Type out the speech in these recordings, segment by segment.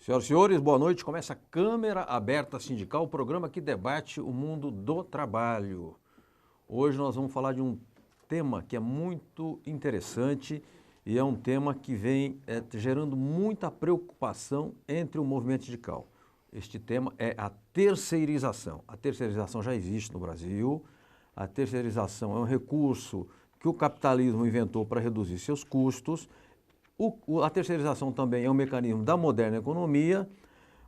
Senhoras e senhores, boa noite. Começa a Câmara Aberta Sindical, o programa que debate o mundo do trabalho. Hoje nós vamos falar de um tema que é muito interessante e é um tema que vem gerando muita preocupação entre o movimento sindical. Este tema é a terceirização. A terceirização já existe no Brasil. A terceirização é um recurso que o capitalismo inventou para reduzir seus custos. A terceirização também é um mecanismo da moderna economia,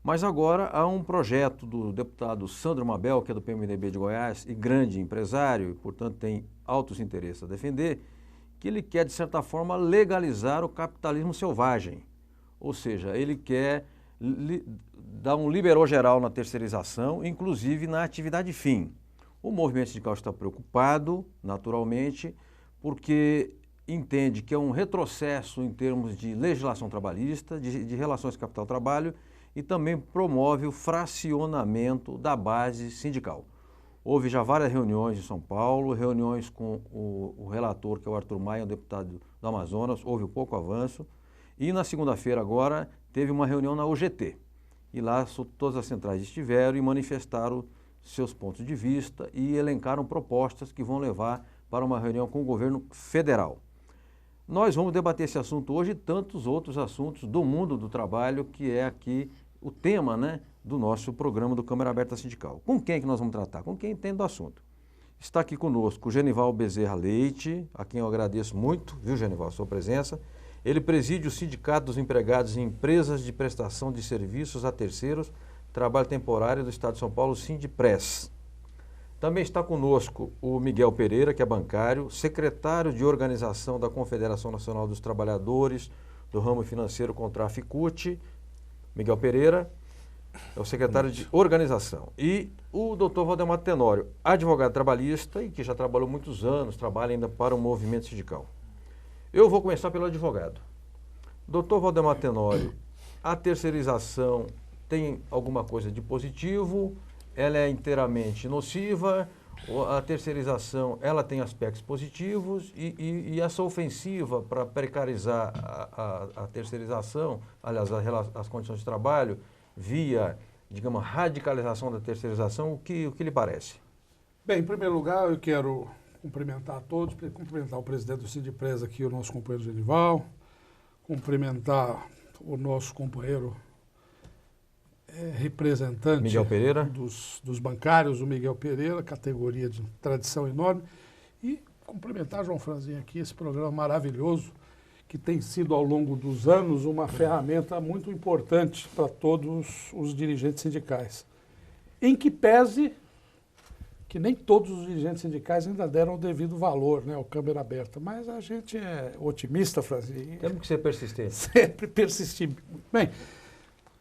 mas agora há um projeto do deputado Sandro Mabel, que é do PMDB de Goiás, e grande empresário, e portanto tem altos interesses a defender, que ele quer, de certa forma, legalizar o capitalismo selvagem. Ou seja, ele quer dar um liberou geral na terceirização, inclusive na atividade fim. O movimento sindical está preocupado, naturalmente, porque entende que é um retrocesso em termos de legislação trabalhista, de relações capital-trabalho e também promove o fracionamento da base sindical. Houve já várias reuniões em São Paulo, reuniões com o relator, que é o Arthur Maia, um deputado do Amazonas, houve pouco avanço. E na segunda-feira agora teve uma reunião na UGT. E lá todas as centrais estiveram e manifestaram seus pontos de vista e elencaram propostas que vão levar para uma reunião com o governo federal. Nós vamos debater esse assunto hoje e tantos outros assuntos do mundo do trabalho, que é aqui o tema, do nosso programa do Câmara Aberta Sindical. Com quem que nós vamos tratar? Com quem entende do assunto. Está aqui conosco o Genival Bezerra Leite, a quem eu agradeço muito, viu, Genival, a sua presença. Ele preside o Sindicato dos Empregados em Empresas de Prestação de Serviços a Terceiros, Trabalho Temporário do Estado de São Paulo, Sindipres. Também está conosco o Miguel Pereira, que é bancário, secretário de Organização da Confederação Nacional dos Trabalhadores do Ramo Financeiro Contraficute. Miguel Pereira é o secretário de Organização. E o doutor Valdemar Tenório, advogado trabalhista e que já trabalhou muitos anos, trabalha ainda para o movimento sindical. Eu vou começar pelo advogado. Doutor Valdemar Tenório, a terceirização tem alguma coisa de positivo? Ela é inteiramente nociva? A terceirização ela tem aspectos positivos e essa ofensiva para precarizar a terceirização, aliás, as condições de trabalho, via, digamos, radicalização da terceirização, o que lhe parece? Bem, em primeiro lugar, eu quero cumprimentar a todos, cumprimentar o presidente do Sindipres aqui, o nosso companheiro Genival, cumprimentar o nosso companheiro representante Miguel Pereira. Dos bancários, o Miguel Pereira, categoria de tradição enorme, e cumprimentar, João Franzinho, aqui, esse programa maravilhoso, que tem sido ao longo dos anos uma ferramenta muito importante para todos os dirigentes sindicais. Em que pese que nem todos os dirigentes sindicais ainda deram o devido valor, ao Câmara Aberta, mas a gente é otimista, Franzinho. Temos que ser persistentes. Sempre persistir. Bem,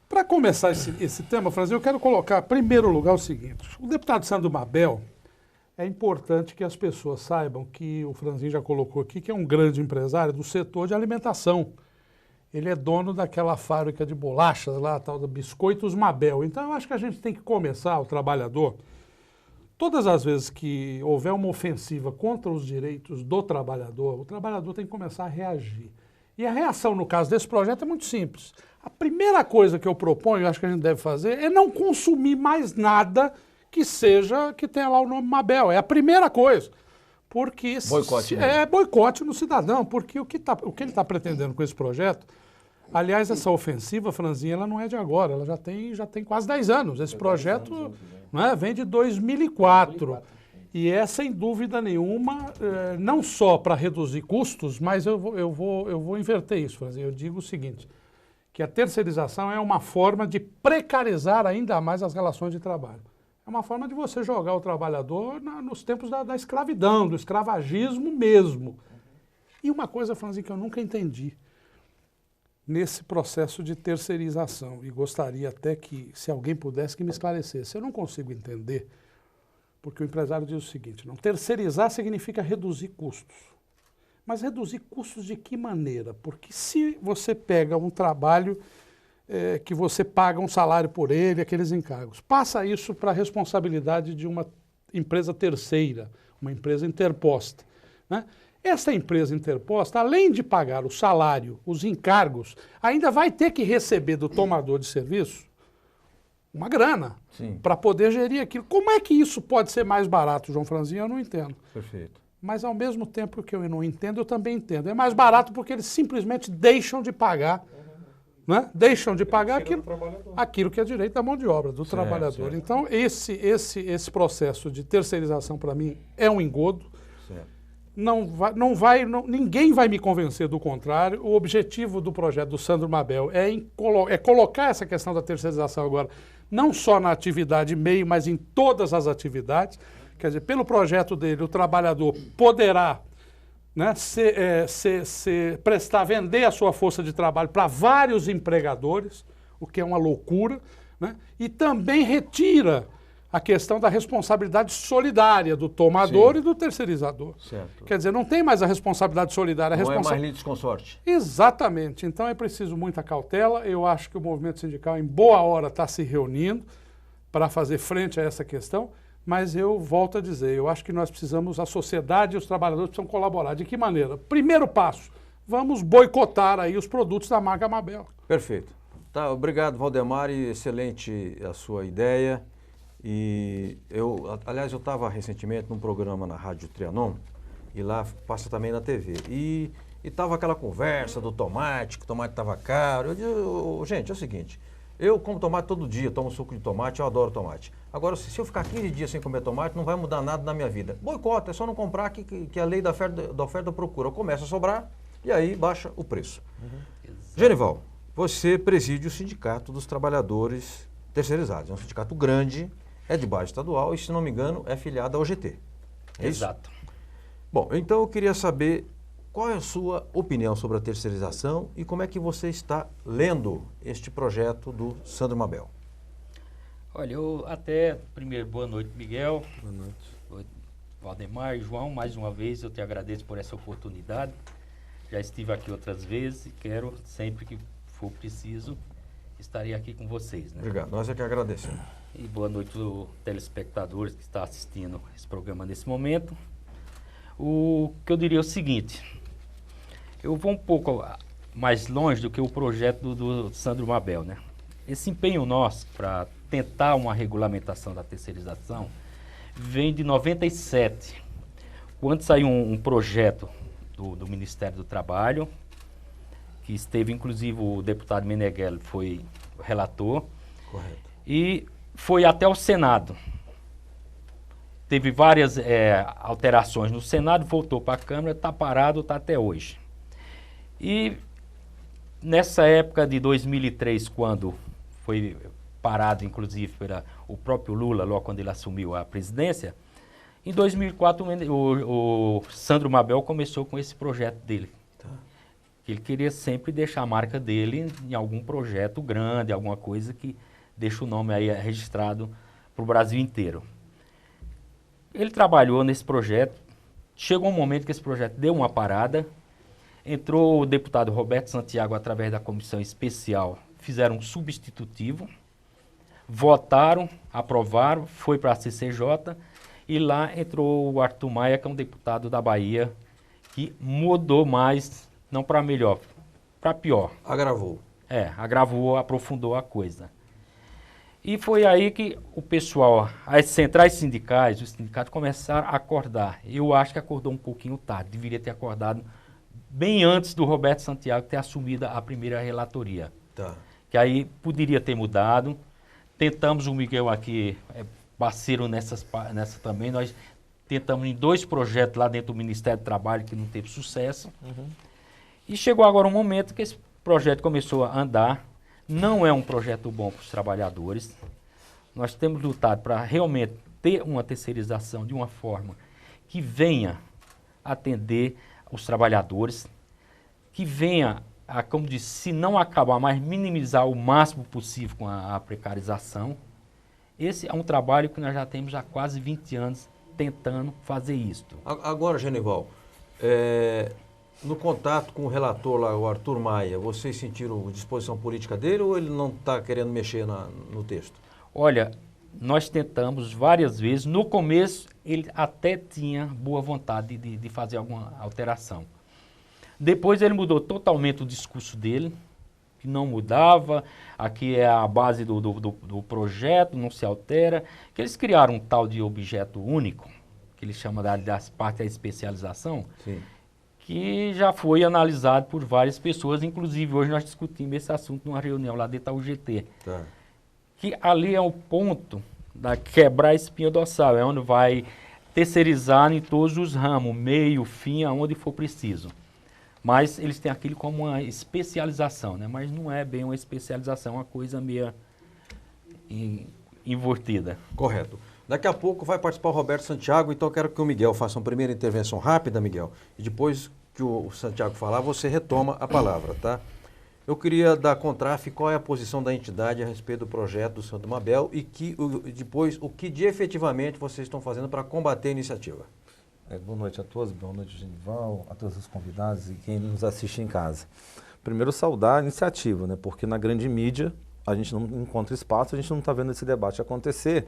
para começar esse tema, Franzinho, eu quero colocar, em primeiro lugar, o seguinte. O deputado Sandro Mabel, é importante que as pessoas saibam que o Franzinho já colocou aqui, que é um grande empresário do setor de alimentação. Ele é dono daquela fábrica de bolachas lá, tal da Biscoitos Mabel. Então, eu acho que a gente tem que começar, o trabalhador, todas as vezes que houver uma ofensiva contra os direitos do trabalhador, o trabalhador tem que começar a reagir. E a reação, no caso desse projeto, é muito simples. A primeira coisa que eu proponho, acho que a gente deve fazer, é não consumir mais nada que tenha lá o nome Mabel. É a primeira coisa. Porque boicote, é boicote no cidadão, porque o que ele está pretendendo com esse projeto, aliás, essa ofensiva, Franzinha, ela não é de agora, ela já tem quase 10 anos. Esse projeto vem de 2004. E é, sem dúvida nenhuma, não só para reduzir custos, mas eu vou inverter isso, Franzinha. Eu digo o seguinte, que a terceirização é uma forma de precarizar ainda mais as relações de trabalho. É uma forma de você jogar o trabalhador nos tempos da escravidão, do escravagismo mesmo. E uma coisa, Franzinho, que eu nunca entendi nesse processo de terceirização, e gostaria até que, se alguém pudesse, que me esclarecesse. Eu não consigo entender, porque o empresário diz o seguinte, não, terceirizar significa reduzir custos. Mas reduzir custos de que maneira? Porque se você pega um trabalho que você paga um salário por ele, aqueles encargos, passa isso para a responsabilidade de uma empresa terceira, uma empresa interposta, Essa empresa interposta, além de pagar o salário, os encargos, ainda vai ter que receber do tomador de serviço uma grana para poder gerir aquilo. Como é que isso pode ser mais barato, João Franzinho? Eu não entendo. Perfeito. Mas ao mesmo tempo que eu não entendo, eu também entendo. É mais barato porque eles simplesmente deixam de pagar, né? Deixam de pagar aquilo que é direito da mão de obra, do trabalhador. Certo. Então, esse processo de terceirização, para mim, é um engodo. Certo. Ninguém vai me convencer do contrário. O objetivo do projeto do Sandro Mabel é colocar essa questão da terceirização agora, não só na atividade MEI, mas em todas as atividades. Quer dizer, pelo projeto dele, o trabalhador poderá, né, vender a sua força de trabalho para vários empregadores, o que é uma loucura, né, e também retira a questão da responsabilidade solidária do tomador e do terceirizador. Certo. Quer dizer, não tem mais a responsabilidade solidária. Não é mais litisconsorte. Exatamente. Então é preciso muita cautela. Eu acho que o movimento sindical, em boa hora, está se reunindo para fazer frente a essa questão, mas eu volto a dizer, eu acho que nós precisamos, a sociedade e os trabalhadores precisam colaborar. De que maneira? Primeiro passo, vamos boicotar aí os produtos da marca Mabel. Perfeito. Tá, obrigado, Valdemar, e excelente a sua ideia. E aliás, eu estava recentemente num programa na Rádio Trianon, e lá passa também na TV. E estava aquela conversa do tomate, que o tomate estava caro. Eu disse, gente, é o seguinte, eu como tomate todo dia, tomo suco de tomate, eu adoro tomate. Agora, se eu ficar 15 dias sem comer tomate, não vai mudar nada na minha vida. Boicota, é só não comprar que a lei da oferta procura. Começa a sobrar e aí baixa o preço. Genival, você preside o Sindicato dos Trabalhadores Terceirizados. É um sindicato grande, é de base estadual e, se não me engano, é filiado ao GT. É Exato. Isso? Bom, então eu queria saber qual é a sua opinião sobre a terceirização e como é que você está lendo este projeto do Sandro Mabel. Olha, primeiro, boa noite, Miguel. Boa noite. Valdemar e João, mais uma vez eu te agradeço por essa oportunidade. Já estive aqui outras vezes e quero, sempre que for preciso, estarei aqui com vocês. Né? Obrigado, nós é que agradecemos. E boa noite aos telespectadores que estão assistindo esse programa nesse momento. O que eu diria é o seguinte, eu vou um pouco mais longe do que o projeto do Sandro Mabel, né? Esse empenho nosso para tentar uma regulamentação da terceirização vem de 97, quando saiu um projeto do Ministério do Trabalho, que esteve inclusive o deputado Meneghelli, foi o relator. Correto. E foi até o Senado. Teve várias alterações no Senado, voltou para a Câmara, está parado, está até hoje. E nessa época de 2003, quando foi parado, inclusive, pelo o próprio Lula, logo quando ele assumiu a presidência, em 2004 o Sandro Mabel começou com esse projeto dele. Tá. Ele queria sempre deixar a marca dele em algum projeto grande, alguma coisa que deixa o nome aí registrado para o Brasil inteiro. Ele trabalhou nesse projeto, chegou um momento que esse projeto deu uma parada, entrou o deputado Roberto Santiago através da comissão especial, fizeram um substitutivo, votaram, aprovaram, foi para a CCJ e lá entrou o Arthur Maia, que é um deputado da Bahia, que mudou mais, não para melhor, para pior. Agravou. Agravou, aprofundou a coisa. E foi aí que o pessoal, as centrais sindicais, os sindicatos começaram a acordar. Eu acho que acordou um pouquinho tarde, deveria ter acordado bem antes do Roberto Santiago ter assumido a primeira relatoria. Tá. Que aí poderia ter mudado. Tentamos, o Miguel aqui é parceiro nessa também, nós tentamos em 2 projetos lá dentro do Ministério do Trabalho que não teve sucesso. E chegou agora um momento que esse projeto começou a andar. Não é um projeto bom para os trabalhadores. Nós temos lutado para realmente ter uma terceirização de uma forma que venha atender os trabalhadores, que venha, como disse, se não acabar, mas minimizar o máximo possível com a precarização. Esse é um trabalho que nós já temos há quase 20 anos tentando fazer isto. Agora, Genival, no contato com o relator lá, o Arthur Maia, vocês sentiram disposição política dele ou ele não está querendo mexer no texto? Olha, nós tentamos várias vezes. No começo, ele até tinha boa vontade de fazer alguma alteração. Depois ele mudou totalmente o discurso dele, que não mudava, aqui é a base do projeto, não se altera, que eles criaram um tal de objeto único, que eles chamam das partes da especialização, Sim. que já foi analisado por várias pessoas, inclusive hoje nós discutimos esse assunto numa reunião lá dentro da UGT, Tá. que ali é o ponto da quebrar a espinha dorsal, é onde vai terceirizar em todos os ramos, meio, fim, aonde for preciso. Mas eles têm aquilo como uma especialização, né? Mas não é bem uma especialização, é uma coisa meio invertida. Correto. Daqui a pouco vai participar o Roberto Santiago, então eu quero que o Miguel faça uma primeira intervenção rápida, Miguel, e depois que o Santiago falar, você retoma a palavra, tá? Eu queria da Contraf qual é a posição da entidade a respeito do projeto do Santo Mabel e depois o que de efetivamente vocês estão fazendo para combater a iniciativa. Boa noite a todos, boa noite, Genival, a todos os convidados e quem nos assiste em casa. Primeiro, saudar a iniciativa, né? Porque na grande mídia a gente não encontra espaço, a gente não está vendo esse debate acontecer.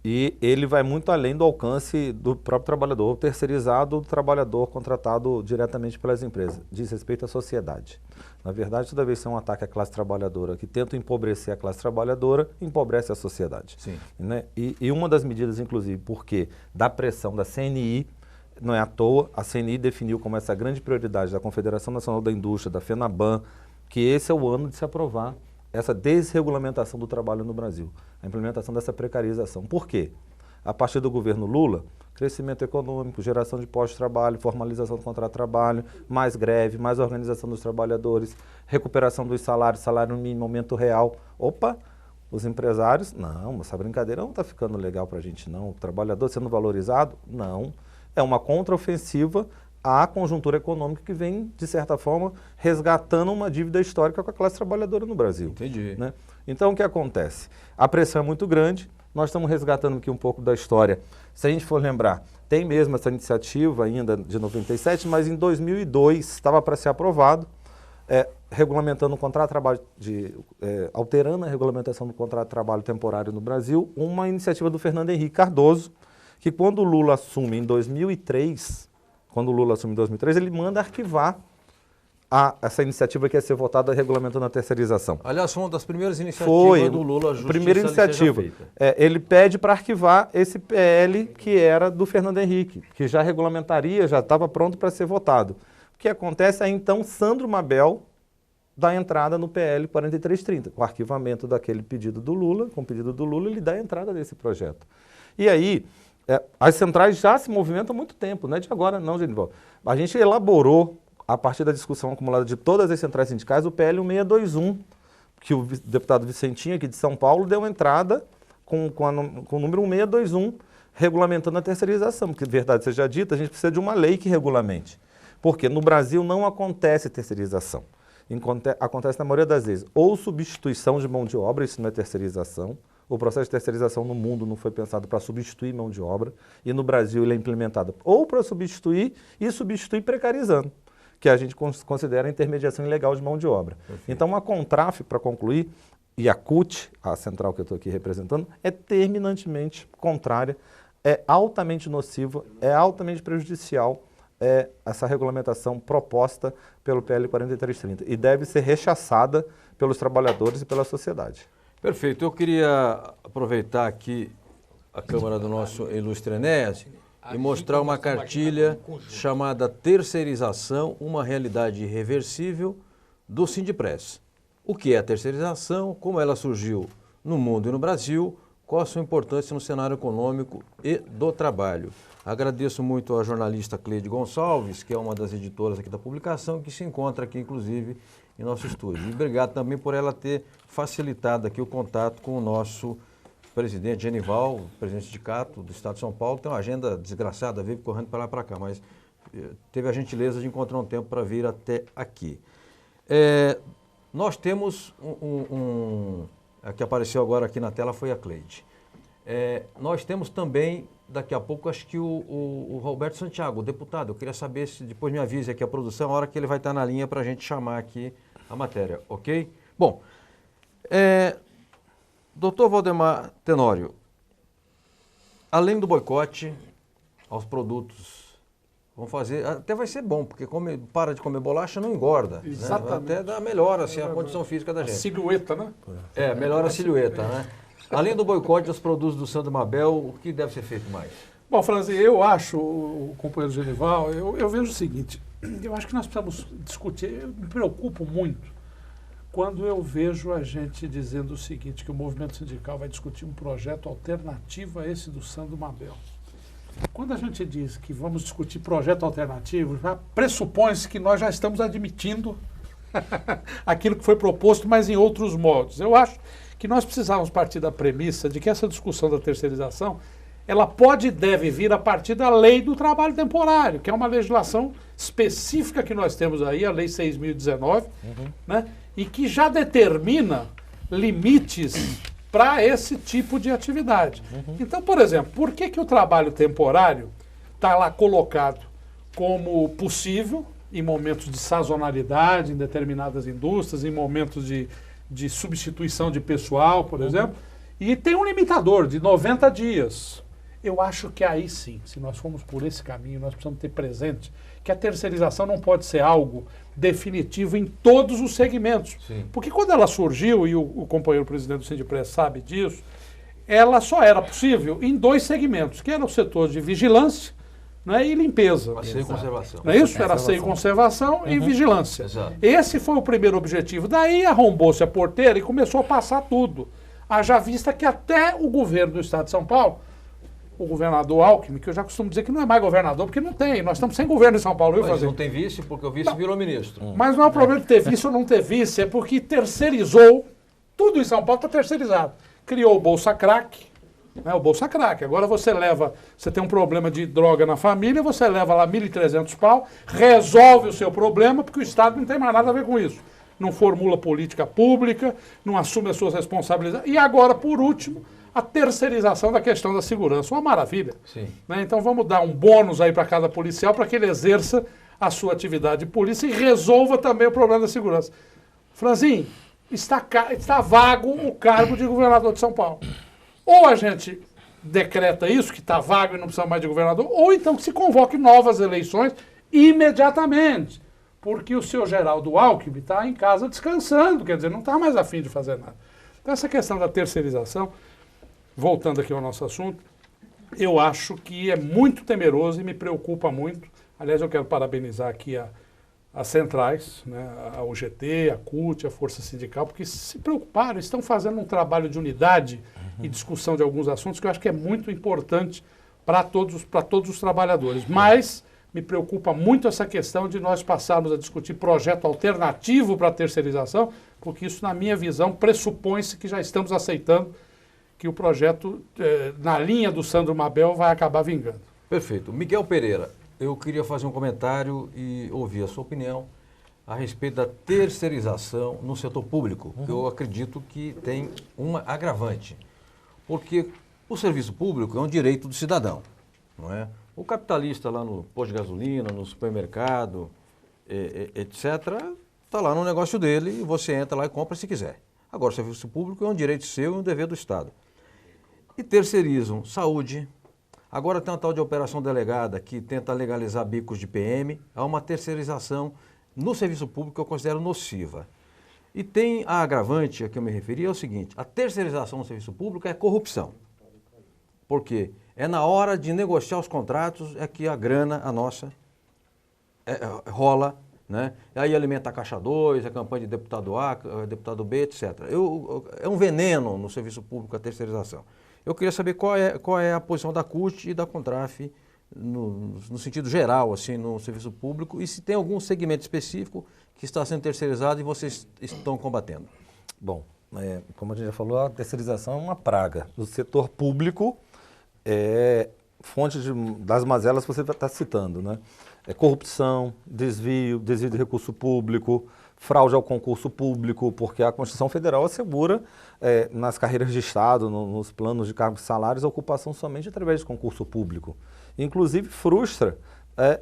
E ele vai muito além do alcance do próprio trabalhador terceirizado, do trabalhador contratado diretamente pelas empresas. Diz respeito à sociedade. Na verdade, toda vez que é um ataque à classe trabalhadora, que tenta empobrecer a classe trabalhadora, empobrece a sociedade. Sim. Né? E uma das medidas, inclusive, porque da pressão da CNI, não é à toa, a CNI definiu como essa grande prioridade da Confederação Nacional da Indústria, da FENABAN, que esse é o ano de se aprovar essa desregulamentação do trabalho no Brasil, a implementação dessa precarização. Por quê? A partir do governo Lula, crescimento econômico, geração de postos de trabalho, formalização do contrato de trabalho, mais greve, mais organização dos trabalhadores, recuperação dos salários, salário mínimo, aumento real. Opa, os empresários, não, essa brincadeira não está ficando legal para a gente não. O trabalhador sendo valorizado, não. É uma contraofensiva à conjuntura econômica que vem, de certa forma, resgatando uma dívida histórica com a classe trabalhadora no Brasil. Entendi. Né? Então, o que acontece? A pressão é muito grande, nós estamos resgatando aqui um pouco da história. Se a gente for lembrar, tem mesmo essa iniciativa ainda de 97, mas em 2002 estava para ser aprovado, regulamentando o contrato de trabalho, alterando a regulamentação do contrato de trabalho temporário no Brasil, uma iniciativa do Fernando Henrique Cardoso, que quando o Lula assume em 2003, ele manda arquivar essa iniciativa que ia ser votada regulamentando a terceirização. Aliás, foi uma das primeiras iniciativas do Lula, a justiça primeira iniciativa. Ele pede para arquivar esse PL que era do Fernando Henrique, que já regulamentaria, já estava pronto para ser votado. O que acontece é então Sandro Mabel dá entrada no PL 4330, com o arquivamento daquele pedido do Lula, com o pedido do Lula, ele dá entrada nesse projeto. E aí, as centrais já se movimentam há muito tempo, não é de agora não, Genival. A gente elaborou, a partir da discussão acumulada de todas as centrais sindicais, o PL 1621, que o deputado Vicentinho, aqui de São Paulo, deu entrada com o número 1621, regulamentando a terceirização, porque, verdade seja dita, a gente precisa de uma lei que regulamente. Porque no Brasil não acontece terceirização. Acontece na maioria das vezes ou substituição de mão de obra, isso não é terceirização. O processo de terceirização no mundo não foi pensado para substituir mão de obra, e no Brasil ele é implementado ou para substituir e substituir precarizando, que a gente considera a intermediação ilegal de mão de obra. Perfeito. Então a Contraf, para concluir, e a CUT, a central que eu estou aqui representando, é terminantemente contrária, é altamente nociva, é altamente prejudicial essa regulamentação proposta pelo PL 4330 e deve ser rechaçada pelos trabalhadores e pela sociedade. Perfeito. Eu queria aproveitar aqui a câmera do nosso ilustre Enéas e mostrar uma cartilha chamada Terceirização, uma realidade irreversível, do Sindipres. O que é a terceirização, como ela surgiu no mundo e no Brasil, qual a sua importância no cenário econômico e do trabalho. Agradeço muito à jornalista Cleide Gonçalves, que é uma das editoras aqui da publicação, que se encontra aqui, inclusive, em nosso estúdio. E obrigado também por ela ter facilitado aqui o contato com o nosso presidente Genival, presidente do sindicato do Estado de São Paulo. Tem uma agenda desgraçada, vive correndo para lá e para cá, mas teve a gentileza de encontrar um tempo para vir até aqui. Nós temos a que apareceu agora aqui na tela foi a Cleide. Nós temos também, daqui a pouco, acho que o Roberto Santiago, o deputado. Eu queria saber se depois me avise aqui a produção, a hora que ele vai estar na linha para a gente chamar aqui a matéria, ok? Bom, Doutor Valdemar Tenório, além do boicote aos produtos, vão fazer, até vai ser bom, porque para de comer bolacha não engorda. Exatamente. Né? Até dá melhora assim, a condição física da A gente. silhueta, né? Melhora a silhueta, né? Além do boicote aos produtos do Sandro Mabel, o que deve ser feito mais? Bom, Franzinho, eu acho, o companheiro Genival, eu vejo o seguinte, eu acho que nós precisamos discutir, eu me preocupo muito quando eu vejo a gente dizendo o seguinte, que o movimento sindical vai discutir um projeto alternativo a esse do Sandro Mabel. Quando a gente diz que vamos discutir projeto alternativo, já pressupõe-se que nós já estamos admitindo aquilo que foi proposto, mas em outros modos. Eu acho que nós precisávamos partir da premissa de que essa discussão da terceirização, ela pode e deve vir a partir da lei do trabalho temporário, que é uma legislação específica que nós temos aí, a lei 6.019, né, e que já determina limites para esse tipo de atividade. Então, por exemplo, por que o trabalho temporário está lá colocado como possível em momentos de sazonalidade, em determinadas indústrias, em momentos de substituição de pessoal, por exemplo, e tem um limitador de 90 dias. Eu acho que aí sim, se nós formos por esse caminho, nós precisamos ter presente que a terceirização não pode ser algo definitivo em todos os segmentos. Sim. Porque quando ela surgiu, e o companheiro presidente do Sindipres sabe disso, ela só era possível em 2 segmentos, que era o setor de vigilância, né, e limpeza. Asseio e conservação. Não é isso? Era asseio e conservação e vigilância. Exato. Esse foi o primeiro objetivo. Daí arrombou-se a porteira e começou a passar tudo. Haja vista que até o governo do estado de São Paulo, o governador Alckmin, que eu já costumo dizer que não é mais governador, porque não tem. Nós estamos sem governo em São Paulo. Mas não tem vice, porque o vice virou ministro. Mas não é o problema de ter vice ou não ter vice, é porque terceirizou. Tudo em São Paulo está terceirizado. Criou o Bolsa Crack, né, o Bolsa Crack. Agora você tem um problema de droga na família, você leva lá 1.300 pau, resolve o seu problema, porque o Estado não tem mais nada a ver com isso. Não formula política pública, não assume as suas responsabilidades. E agora, por último, a terceirização da questão da segurança. Uma maravilha. Sim. Né? Então vamos dar um bônus aí para cada policial para que ele exerça a sua atividade de polícia e resolva também o problema da segurança. Franzinho, está vago o cargo de governador de São Paulo. Ou a gente decreta isso, que está vago e não precisa mais de governador, ou então que se convoque novas eleições imediatamente. Porque o seu Geraldo Alckmin está em casa descansando, quer dizer, não está mais afim de fazer nada. Então essa questão da terceirização, voltando aqui ao nosso assunto, eu acho que é muito temeroso e me preocupa muito. Aliás, eu quero parabenizar aqui as centrais, né, a UGT, a CUT, a Força Sindical, porque se preocuparam, estão fazendo um trabalho de unidade e discussão de alguns assuntos que eu acho que é muito importante para todos os trabalhadores. Mas me preocupa muito essa questão de nós passarmos a discutir projeto alternativo para a terceirização, porque isso, na minha visão, pressupõe-se que já estamos aceitando que o projeto, na linha do Sandro Mabel, vai acabar vingando. Perfeito. Miguel Pereira, eu queria fazer um comentário e ouvir a sua opinião a respeito da terceirização no setor público. Eu acredito que tem uma agravante, porque o serviço público é um direito do cidadão, não é? O capitalista lá no posto de gasolina, no supermercado, etc., está lá no negócio dele e você entra lá e compra se quiser. Agora, o serviço público é um direito seu e um dever do Estado. E terceirizam saúde. Agora tem uma tal de operação delegada que tenta legalizar bicos de PM. Há uma terceirização no serviço público que eu considero nociva. E tem a agravante a que eu me referi, é o seguinte: a terceirização no serviço público é corrupção. Por quê? É na hora de negociar os contratos é que a grana, a nossa, rola, né? E aí alimenta a Caixa 2, a campanha de deputado A, deputado B, etc. É um veneno no serviço público a terceirização. Eu queria saber qual é a posição da CUT e da Contraf no sentido geral, assim, no serviço público, e se tem algum segmento específico que está sendo terceirizado e vocês estão combatendo. Bom, como a gente já falou, a terceirização é uma praga. No setor público, fonte das mazelas que você está citando, né? Corrupção, desvio de recurso público, fraude ao concurso público, porque a Constituição Federal assegura nas carreiras de Estado, nos planos de cargos e salários, a ocupação somente através de concurso público. Inclusive frustra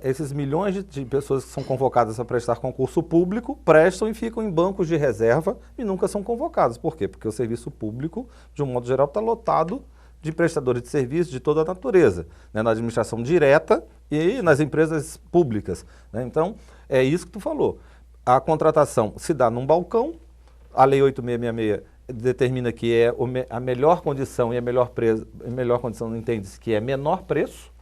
esses milhões de pessoas que são convocadas a prestar concurso público, prestam e ficam em bancos de reserva e nunca são convocadas. Por quê? Porque o serviço público, de um modo geral, está lotado de prestadores de serviço de toda a natureza, né? Na administração direta e nas empresas públicas, né? Então, é isso que tu falou. A contratação se dá num balcão, a Lei 8666 determina que é a melhor condição e a melhor condição entende-se que é menor preço.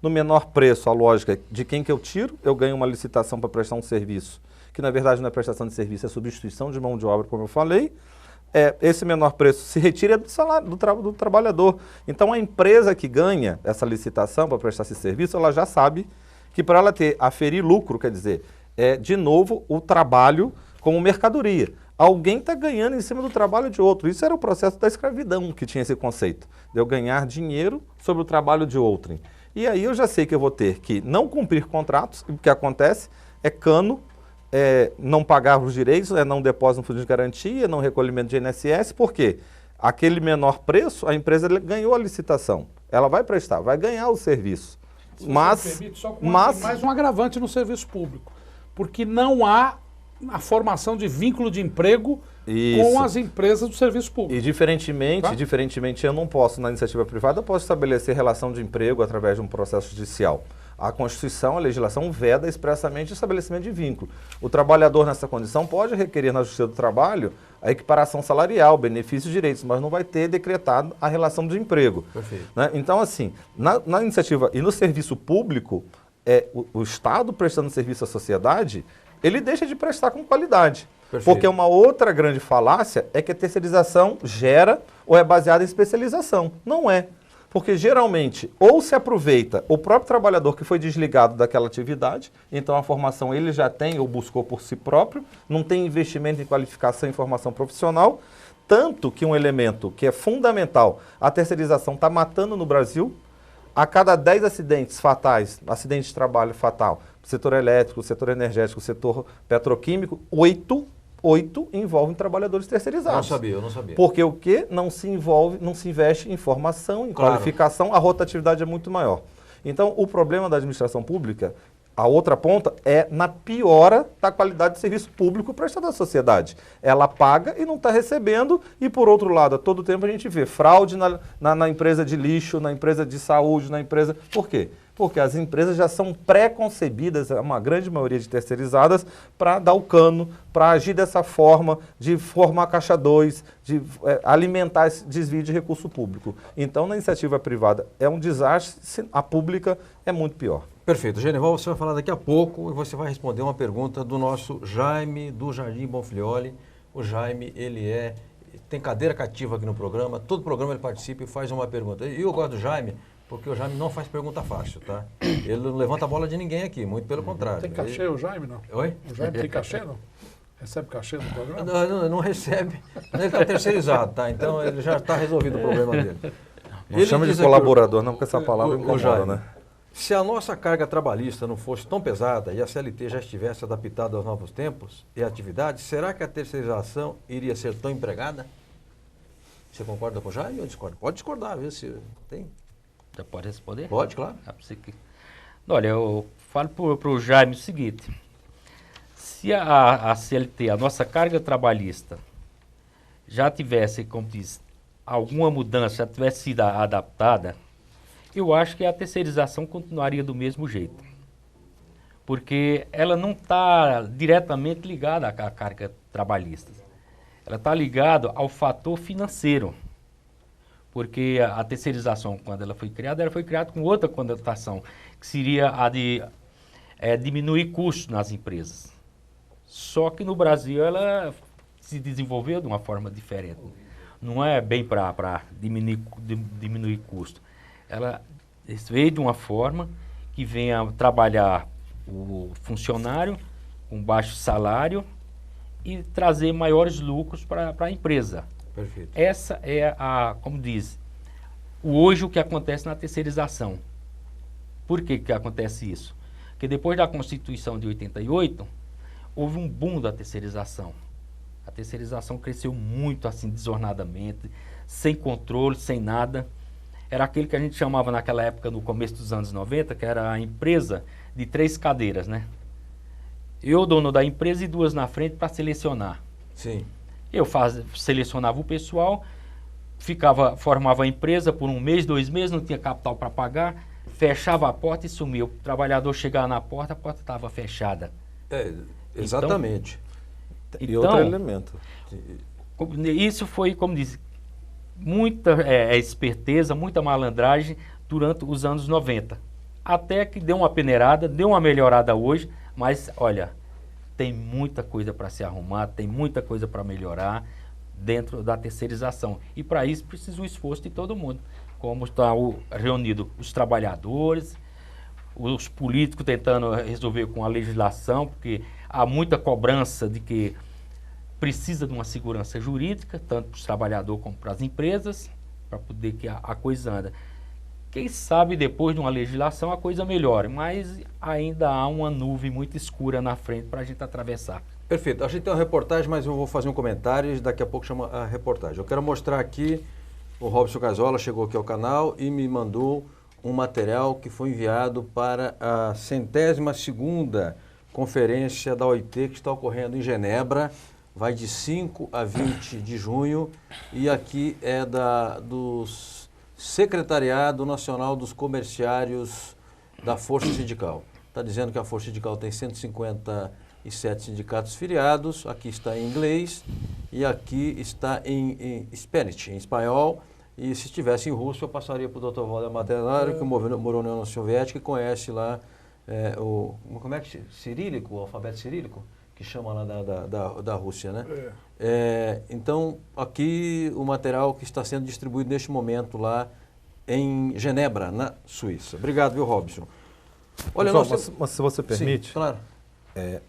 No menor preço, a lógica é de quem que eu tiro, eu ganho uma licitação para prestar um serviço, que na verdade não é prestação de serviço, é substituição de mão de obra, como eu falei. Esse menor preço se retira do salário do trabalhador. Então a empresa que ganha essa licitação para prestar esse serviço, ela já sabe que para ela aferir lucro, quer dizer, de novo o trabalho como mercadoria. Alguém está ganhando em cima do trabalho de outro. Isso era o processo da escravidão que tinha esse conceito, de eu ganhar dinheiro sobre o trabalho de outrem. E aí eu já sei que eu vou ter que não cumprir contratos, e o que acontece é cano, não pagar os direitos, não depósito no fundo de garantia, não recolhimento de INSS, por quê? Aquele menor preço, a empresa ganhou a licitação. Ela vai prestar, vai ganhar o serviço. Mas mais um agravante no serviço público, porque não há a formação de vínculo de emprego com as empresas do serviço público. E diferentemente, eu não posso, na iniciativa privada, eu posso estabelecer relação de emprego através de um processo judicial. A Constituição, a legislação veda expressamente o estabelecimento de vínculo. O trabalhador nessa condição pode requerer na Justiça do Trabalho a equiparação salarial, benefícios e direitos, mas não vai ter decretado a relação de emprego. Perfeito. Né? Então, assim, na iniciativa e no serviço público, o Estado prestando serviço à sociedade, ele deixa de prestar com qualidade. Perfeito. Porque uma outra grande falácia é que a terceirização gera ou é baseada em especialização. Não é. Porque geralmente ou se aproveita o próprio trabalhador que foi desligado daquela atividade, então a formação ele já tem ou buscou por si próprio, não tem investimento em qualificação e formação profissional, tanto que um elemento que é fundamental, a terceirização está matando no Brasil. A cada 10 acidentes fatais, acidente de trabalho fatal, setor elétrico, setor energético, setor petroquímico, 8 envolvem trabalhadores terceirizados. Eu não sabia. Porque o que não se investe em formação, em qualificação, a rotatividade é muito maior. Então, o problema da administração pública, a outra ponta, é na piora da qualidade de serviço público prestado à sociedade. Ela paga e não está recebendo, e por outro lado, a todo tempo a gente vê fraude na empresa de lixo, na empresa de saúde, na empresa... Por quê? Porque as empresas já são pré-concebidas, uma grande maioria de terceirizadas, para dar o cano, para agir dessa forma, de formar caixa 2, de alimentar esse desvio de recurso público. Então, na iniciativa privada é um desastre, a pública é muito pior. Perfeito. Genival, você vai falar daqui a pouco e você vai responder uma pergunta do nosso Jaime, do Jardim Bonfilioli. O Jaime, ele tem cadeira cativa aqui no programa, todo programa ele participa e faz uma pergunta. E eu gosto do Jaime, porque o Jaime não faz pergunta fácil, tá? Ele não levanta a bola de ninguém aqui, muito pelo contrário. Tem cachê o Jaime, não? Oi? O Jaime tem cachê, não? Recebe cachê do programa? Não recebe. Ele está terceirizado, tá? Então ele já está resolvido o problema dele. Não chama de colaborador, não, porque essa palavra incomoda, Jaime, né? Se a nossa carga trabalhista não fosse tão pesada e a CLT já estivesse adaptada aos novos tempos e atividades, será que a terceirização iria ser tão empregada? Você concorda com o Jaime ou discorda? Pode discordar, viu? Se tem. Já pode responder? Pode, claro. Olha, eu falo para o Jaime o seguinte. Se a CLT, a nossa carga trabalhista, já tivesse, como diz, alguma mudança, já tivesse sido adaptada, eu acho que a terceirização continuaria do mesmo jeito. Porque ela não está diretamente ligada à carga trabalhista. Ela está ligada ao fator financeiro. Porque a terceirização, quando ela foi criada com outra conotação, que seria a de diminuir custos nas empresas. Só que no Brasil ela se desenvolveu de uma forma diferente. Não é bem para diminuir custo. Ela veio de uma forma que venha trabalhar o funcionário com baixo salário e trazer maiores lucros para a empresa. Perfeito. Essa é como diz, hoje o que acontece na terceirização. Por que acontece isso? Porque depois da Constituição de 88, houve um boom da terceirização. A terceirização cresceu muito assim, desornadamente, sem controle, sem nada. era aquele que a gente chamava naquela época, no começo dos anos 90, que era a empresa de 3 cadeiras, né? Eu, dono da empresa, e 2 na frente para selecionar. Sim. Eu selecionava o pessoal, formava a empresa por 1 mês, 2 meses, não tinha capital para pagar, fechava a porta e sumia. O trabalhador chegava na porta, a porta estava fechada. Exatamente. E outro elemento. Isso foi, como diz, muita esperteza, muita malandragem durante os anos 90. Até que deu uma peneirada, deu uma melhorada hoje, mas olha, tem muita coisa para se arrumar, tem muita coisa para melhorar dentro da terceirização. E para isso precisa o esforço de todo mundo. Como está reunido os trabalhadores, os políticos tentando resolver com a legislação, porque há muita cobrança de que precisa de uma segurança jurídica, tanto para os trabalhadores como para as empresas, para poder que a coisa anda. Quem sabe depois de uma legislação a coisa melhore, mas ainda há uma nuvem muito escura na frente para a gente atravessar. Perfeito. A gente tem uma reportagem, mas eu vou fazer um comentário e daqui a pouco chama a reportagem. Eu quero mostrar aqui, o Robson Casola chegou aqui ao canal e me mandou um material que foi enviado para a 102ª conferência da OIT que está ocorrendo em Genebra. Vai de 5 a 20 de junho e aqui é do Secretariado Nacional dos Comerciários da Força Sindical. Está dizendo que a Força Sindical tem 157 sindicatos filiados, aqui está em inglês e aqui está em Spanish, em espanhol. E se estivesse em russo, eu passaria para o Dr. Valdemar Tenório, que morou na União Soviética e conhece lá como é que cirílico, o alfabeto cirílico? Que chama lá da Rússia, né? Então, aqui o material que está sendo distribuído neste momento lá em Genebra, na Suíça. Obrigado, viu, Robson? Olha, mas se você permite, sim, claro.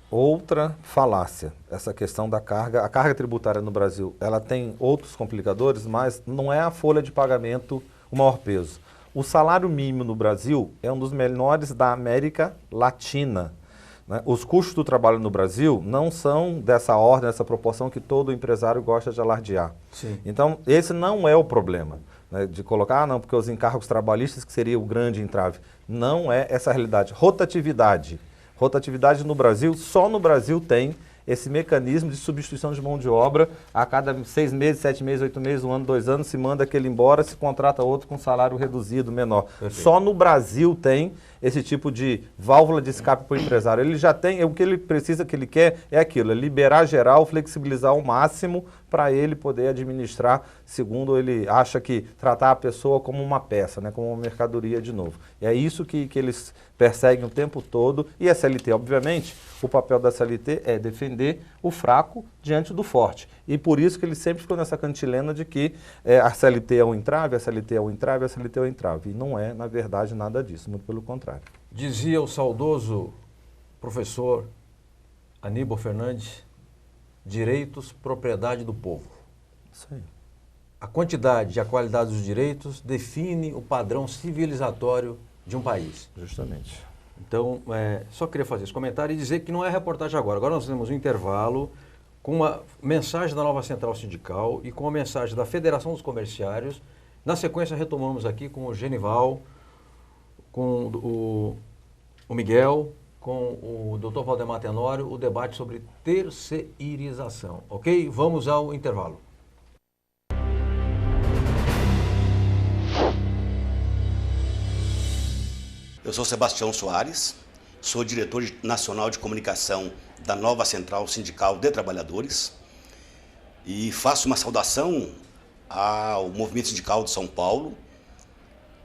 Outra falácia, essa questão da carga. A carga tributária no Brasil, ela tem outros complicadores, mas não é a folha de pagamento o maior peso. O salário mínimo no Brasil é um dos menores da América Latina. Os custos do trabalho no Brasil não são dessa ordem, dessa proporção que todo empresário gosta de alardear. Sim. Então, esse não é o problema, né, de colocar, não, porque os encargos trabalhistas que seria o grande entrave. Não é essa a realidade. Rotatividade. Rotatividade no Brasil, só no Brasil tem esse mecanismo de substituição de mão de obra. A cada 6 meses, 7 meses, 8 meses, 1 ano, 2 anos, se manda aquele embora, se contrata outro com salário reduzido, menor. Perfeito. Só no Brasil tem esse tipo de válvula de escape para o empresário. Ele já tem, o que ele precisa, que ele quer é aquilo, é liberar geral, flexibilizar ao máximo para ele poder administrar, segundo ele acha que tratar a pessoa como uma peça, né, como uma mercadoria de novo. E é isso que eles perseguem o tempo todo. E a CLT, obviamente, o papel da CLT é defender o fraco diante do forte. E por isso que ele sempre ficou nessa cantilena de que a CLT é um entrave, a CLT é um entrave, a CLT é um entrave. E não é, na verdade, nada disso, muito pelo contrário. Dizia o saudoso professor Aníbal Fernandes, direitos, propriedade do povo. Isso aí. A quantidade e a qualidade dos direitos define o padrão civilizatório de um país. Justamente. Então, só queria fazer esse comentário e dizer que não é reportagem agora. Agora nós temos um intervalo com uma mensagem da nova Central Sindical e com a mensagem da Federação dos Comerciários. Na sequência, retomamos aqui com o Genival, com o Miguel, com o Dr. Valdemar Tenório, o debate sobre terceirização. Ok? Vamos ao intervalo. Eu sou Sebastião Soares, sou diretor nacional de comunicação da nova Central Sindical de Trabalhadores e faço uma saudação ao Movimento Sindical de São Paulo,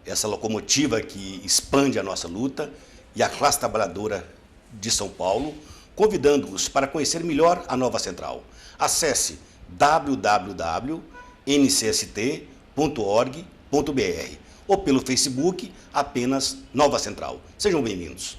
essa locomotiva que expande a nossa luta, e a classe trabalhadora de São Paulo, convidando-os para conhecer melhor a nova Central. Acesse www.ncst.org.br ou pelo Facebook, apenas Nova Central. Sejam bem-vindos.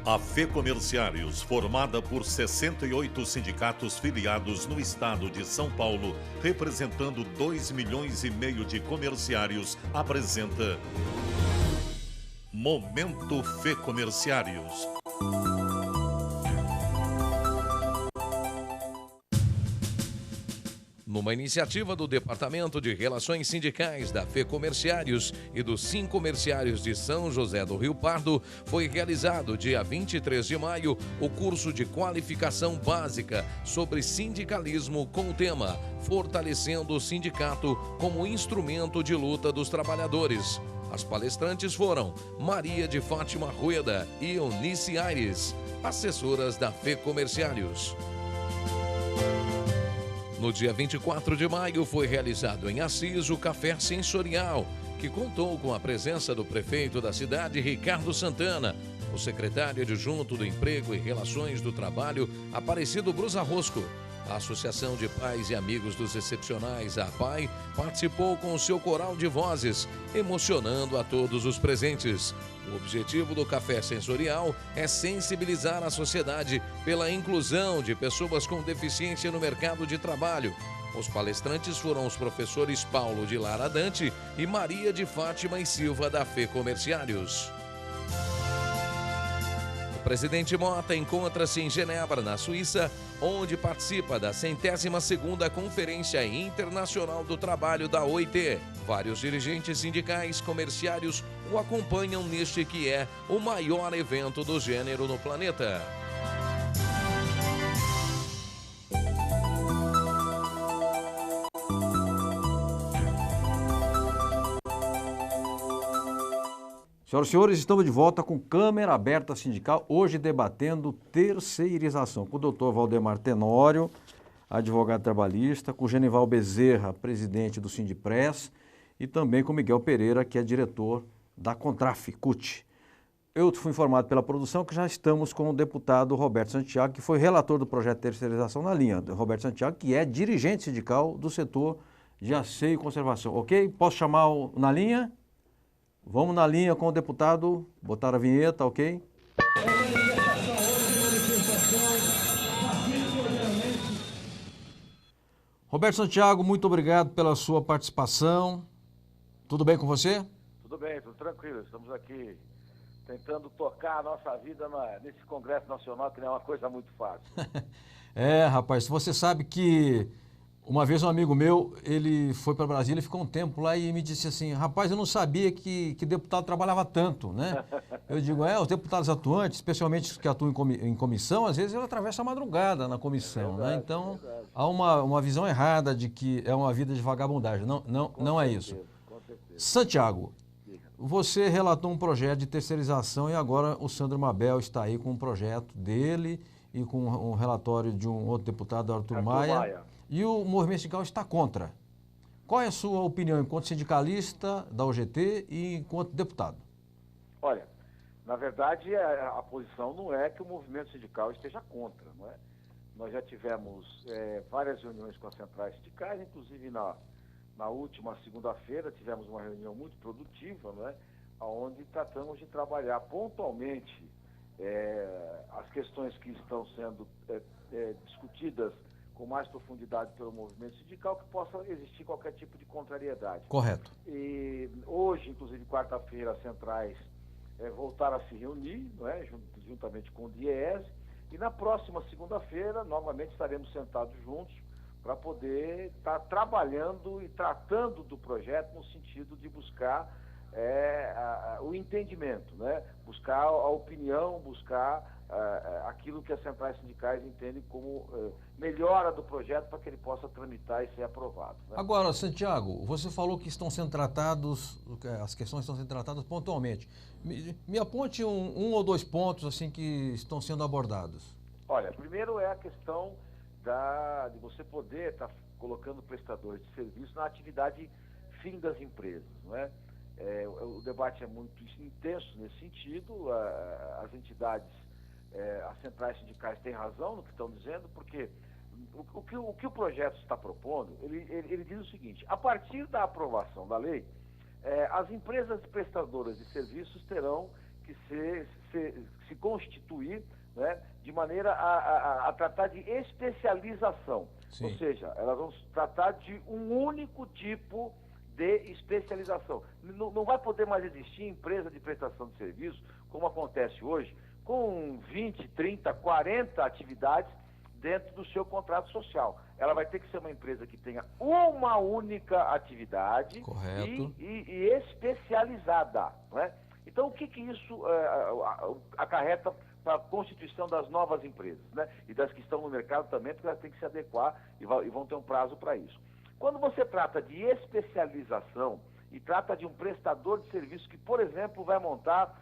A FEComerciários, formada por 68 sindicatos filiados no estado de São Paulo, representando 2,5 milhões de comerciários, apresenta Momento FEComerciários. Numa iniciativa do Departamento de Relações Sindicais da FEComerciários e dos Sincomerciários de São José do Rio Pardo, foi realizado, dia 23 de maio, o curso de qualificação básica sobre sindicalismo com o tema Fortalecendo o Sindicato como Instrumento de Luta dos Trabalhadores. As palestrantes foram Maria de Fátima Rueda e Eunice Aires, assessoras da FEComerciários. No dia 24 de maio foi realizado em Assis o Café Sensorial, que contou com a presença do prefeito da cidade, Ricardo Santana, o secretário adjunto do Emprego e Relações do Trabalho, Aparecido Brusa Rosco. A Associação de Pais e Amigos dos Excepcionais, a APAI, participou com o seu coral de vozes, emocionando a todos os presentes. O objetivo do Café Sensorial é sensibilizar a sociedade pela inclusão de pessoas com deficiência no mercado de trabalho. Os palestrantes foram os professores Paulo de Lara Dante e Maria de Fátima e Silva da FEComerciários. O presidente Mota encontra-se em Genebra, na Suíça, onde participa da 102ª Conferência Internacional do Trabalho da OIT. Vários dirigentes sindicais comerciários o acompanham neste que é o maior evento do gênero no planeta. Senhoras e senhores, estamos de volta com Câmara Aberta Sindical, hoje debatendo terceirização, com o doutor Valdemar Tenório, advogado trabalhista, com o Genival Bezerra, presidente do Sindipress, e também com o Miguel Pereira, que é diretor da Contraf, CUT. Eu fui informado pela produção que já estamos com o deputado Roberto Santiago, que foi relator do projeto de terceirização na linha. Roberto Santiago, que é dirigente sindical do setor de asseio e conservação. Ok? Posso chamar na linha? Vamos na linha com o deputado, botar a vinheta, ok? Roberto Santiago, muito obrigado pela sua participação. Tudo bem com você? Tudo bem, tudo tranquilo. Estamos aqui tentando tocar a nossa vida nesse Congresso Nacional, que não é uma coisa muito fácil. Rapaz, você sabe que uma vez um amigo meu, ele foi para Brasília, ficou um tempo lá e me disse assim, rapaz, eu não sabia que deputado trabalhava tanto, né? Eu digo, os deputados atuantes, especialmente os que atuam em comissão, às vezes ele atravessa a madrugada na comissão, verdade, né? Então, há uma visão errada de que é uma vida de vagabundagem. Não é isso. Com certeza. Santiago, você relatou um projeto de terceirização e agora o Sandro Mabel está aí com um projeto dele e com um relatório de um outro deputado, Arthur Maia. E o movimento sindical está contra. Qual é a sua opinião enquanto sindicalista da UGT e enquanto deputado? Olha, na verdade a posição não é que o movimento sindical esteja contra, não é? Nós já tivemos várias reuniões com as centrais sindicais, inclusive na última segunda-feira tivemos uma reunião muito produtiva, não é? Onde tratamos de trabalhar pontualmente as questões que estão sendo discutidas com mais profundidade pelo movimento sindical, que possa existir qualquer tipo de contrariedade. Correto. E hoje, inclusive, quarta-feira, as centrais voltaram a se reunir, não é? Juntamente com o DIEESE, e na próxima segunda-feira, novamente, estaremos sentados juntos para poder estar trabalhando e tratando do projeto no sentido de buscar o entendimento, né? Buscar a opinião, buscar aquilo que as centrais sindicais entendem como melhora do projeto para que ele possa tramitar e ser aprovado, né? Agora, Santiago, você falou que estão sendo tratados, as questões estão sendo tratadas pontualmente. Me aponte um ou dois pontos assim que estão sendo abordados. Olha, primeiro é a questão de você poder estar colocando prestadores de serviço na atividade fim das empresas, não é? O debate é muito intenso nesse sentido, as entidades, as centrais sindicais têm razão no que estão dizendo, porque o que o projeto está propondo, ele diz o seguinte: a partir da aprovação da lei, as empresas prestadoras de serviços terão que se constituir, né, de maneira a tratar de especialização. Sim. Ou seja, elas vão tratar de um único tipo de especialização. Não vai poder mais existir empresa de prestação de serviço, como acontece hoje, com 20, 30, 40 atividades dentro do seu contrato social. Ela vai ter que ser uma empresa que tenha uma única atividade e especializada, não é? Então, o que isso acarreta para a constituição das novas empresas, né? E das que estão no mercado também, porque elas têm que se adequar e vão ter um prazo para isso. Quando você trata de especialização e trata de um prestador de serviço que, por exemplo, vai montar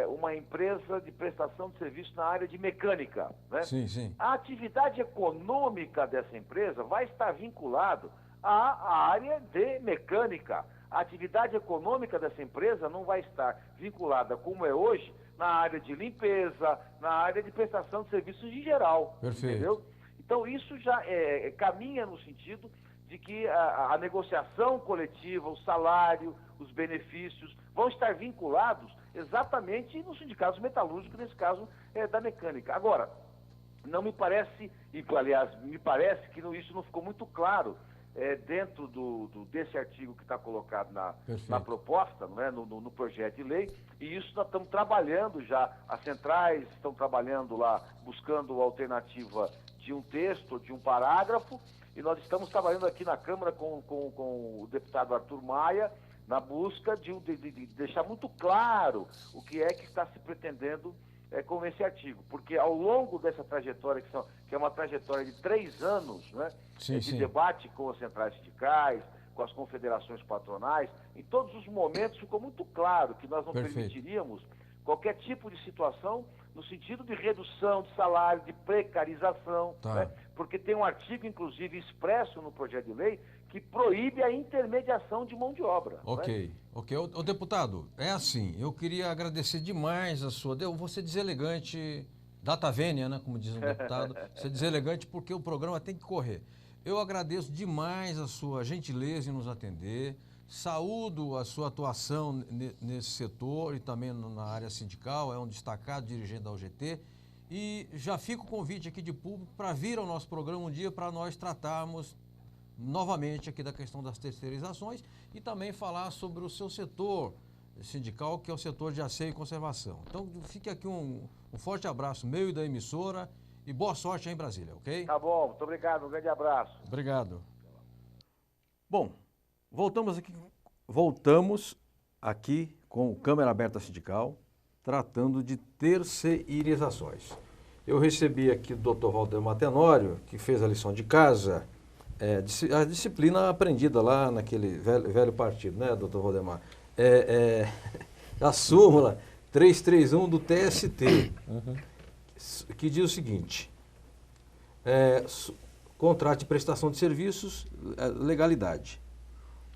uma empresa de prestação de serviço na área de mecânica, né? Sim, sim. A atividade econômica dessa empresa vai estar vinculado à área de mecânica. A atividade econômica dessa empresa não vai estar vinculada, como é hoje, na área de limpeza, na área de prestação de serviços em geral. Perfeito. Entendeu? Então, isso já caminha no sentido de que a negociação coletiva, o salário, os benefícios vão estar vinculados exatamente nos sindicatos metalúrgicos, nesse caso da mecânica. Agora, não me parece, aliás, me parece que isso não ficou muito claro dentro desse artigo que está colocado na proposta, não é? no projeto de lei, e isso nós estamos trabalhando já, as centrais estão trabalhando lá, buscando a alternativa de um texto, de um parágrafo, e nós estamos trabalhando aqui na Câmara com o deputado Arthur Maia, na busca de deixar muito claro o que é que está se pretendendo com esse artigo, porque ao longo dessa trajetória, que é uma trajetória de 3 anos, né, de debate com as centrais sindicais, com as confederações patronais, em todos os momentos ficou muito claro que nós não permitiríamos qualquer tipo de situação no sentido de redução de salário, de precarização, né, porque tem um artigo, inclusive, expresso no projeto de lei que proíbe a intermediação de mão de obra. Ok, né? ok. Ô, deputado, é assim, eu queria agradecer demais a sua... Eu vou ser deselegante, data vênia, né, como diz um deputado, ser deselegante porque o programa tem que correr. Eu agradeço demais a sua gentileza em nos atender, saúdo a sua atuação nesse setor e também na área sindical, é um destacado dirigente da UGT, e já fica o convite aqui de público para vir ao nosso programa um dia para nós tratarmos novamente aqui da questão das terceirizações e também falar sobre o seu setor sindical, que é o setor de asseio e conservação. Então, fique aqui um forte abraço meu e da emissora e boa sorte aí em Brasília, ok? Tá bom, muito obrigado, um grande abraço. Obrigado. Bom, voltamos aqui com o Câmara Aberta Sindical, tratando de terceirizações. Eu recebi aqui do Dr. Valdemar Tenório, que fez a lição de casa, a disciplina aprendida lá naquele velho partido, né, doutor Valdemar? A súmula 331 do TST, que diz o seguinte, contrato de prestação de serviços, legalidade.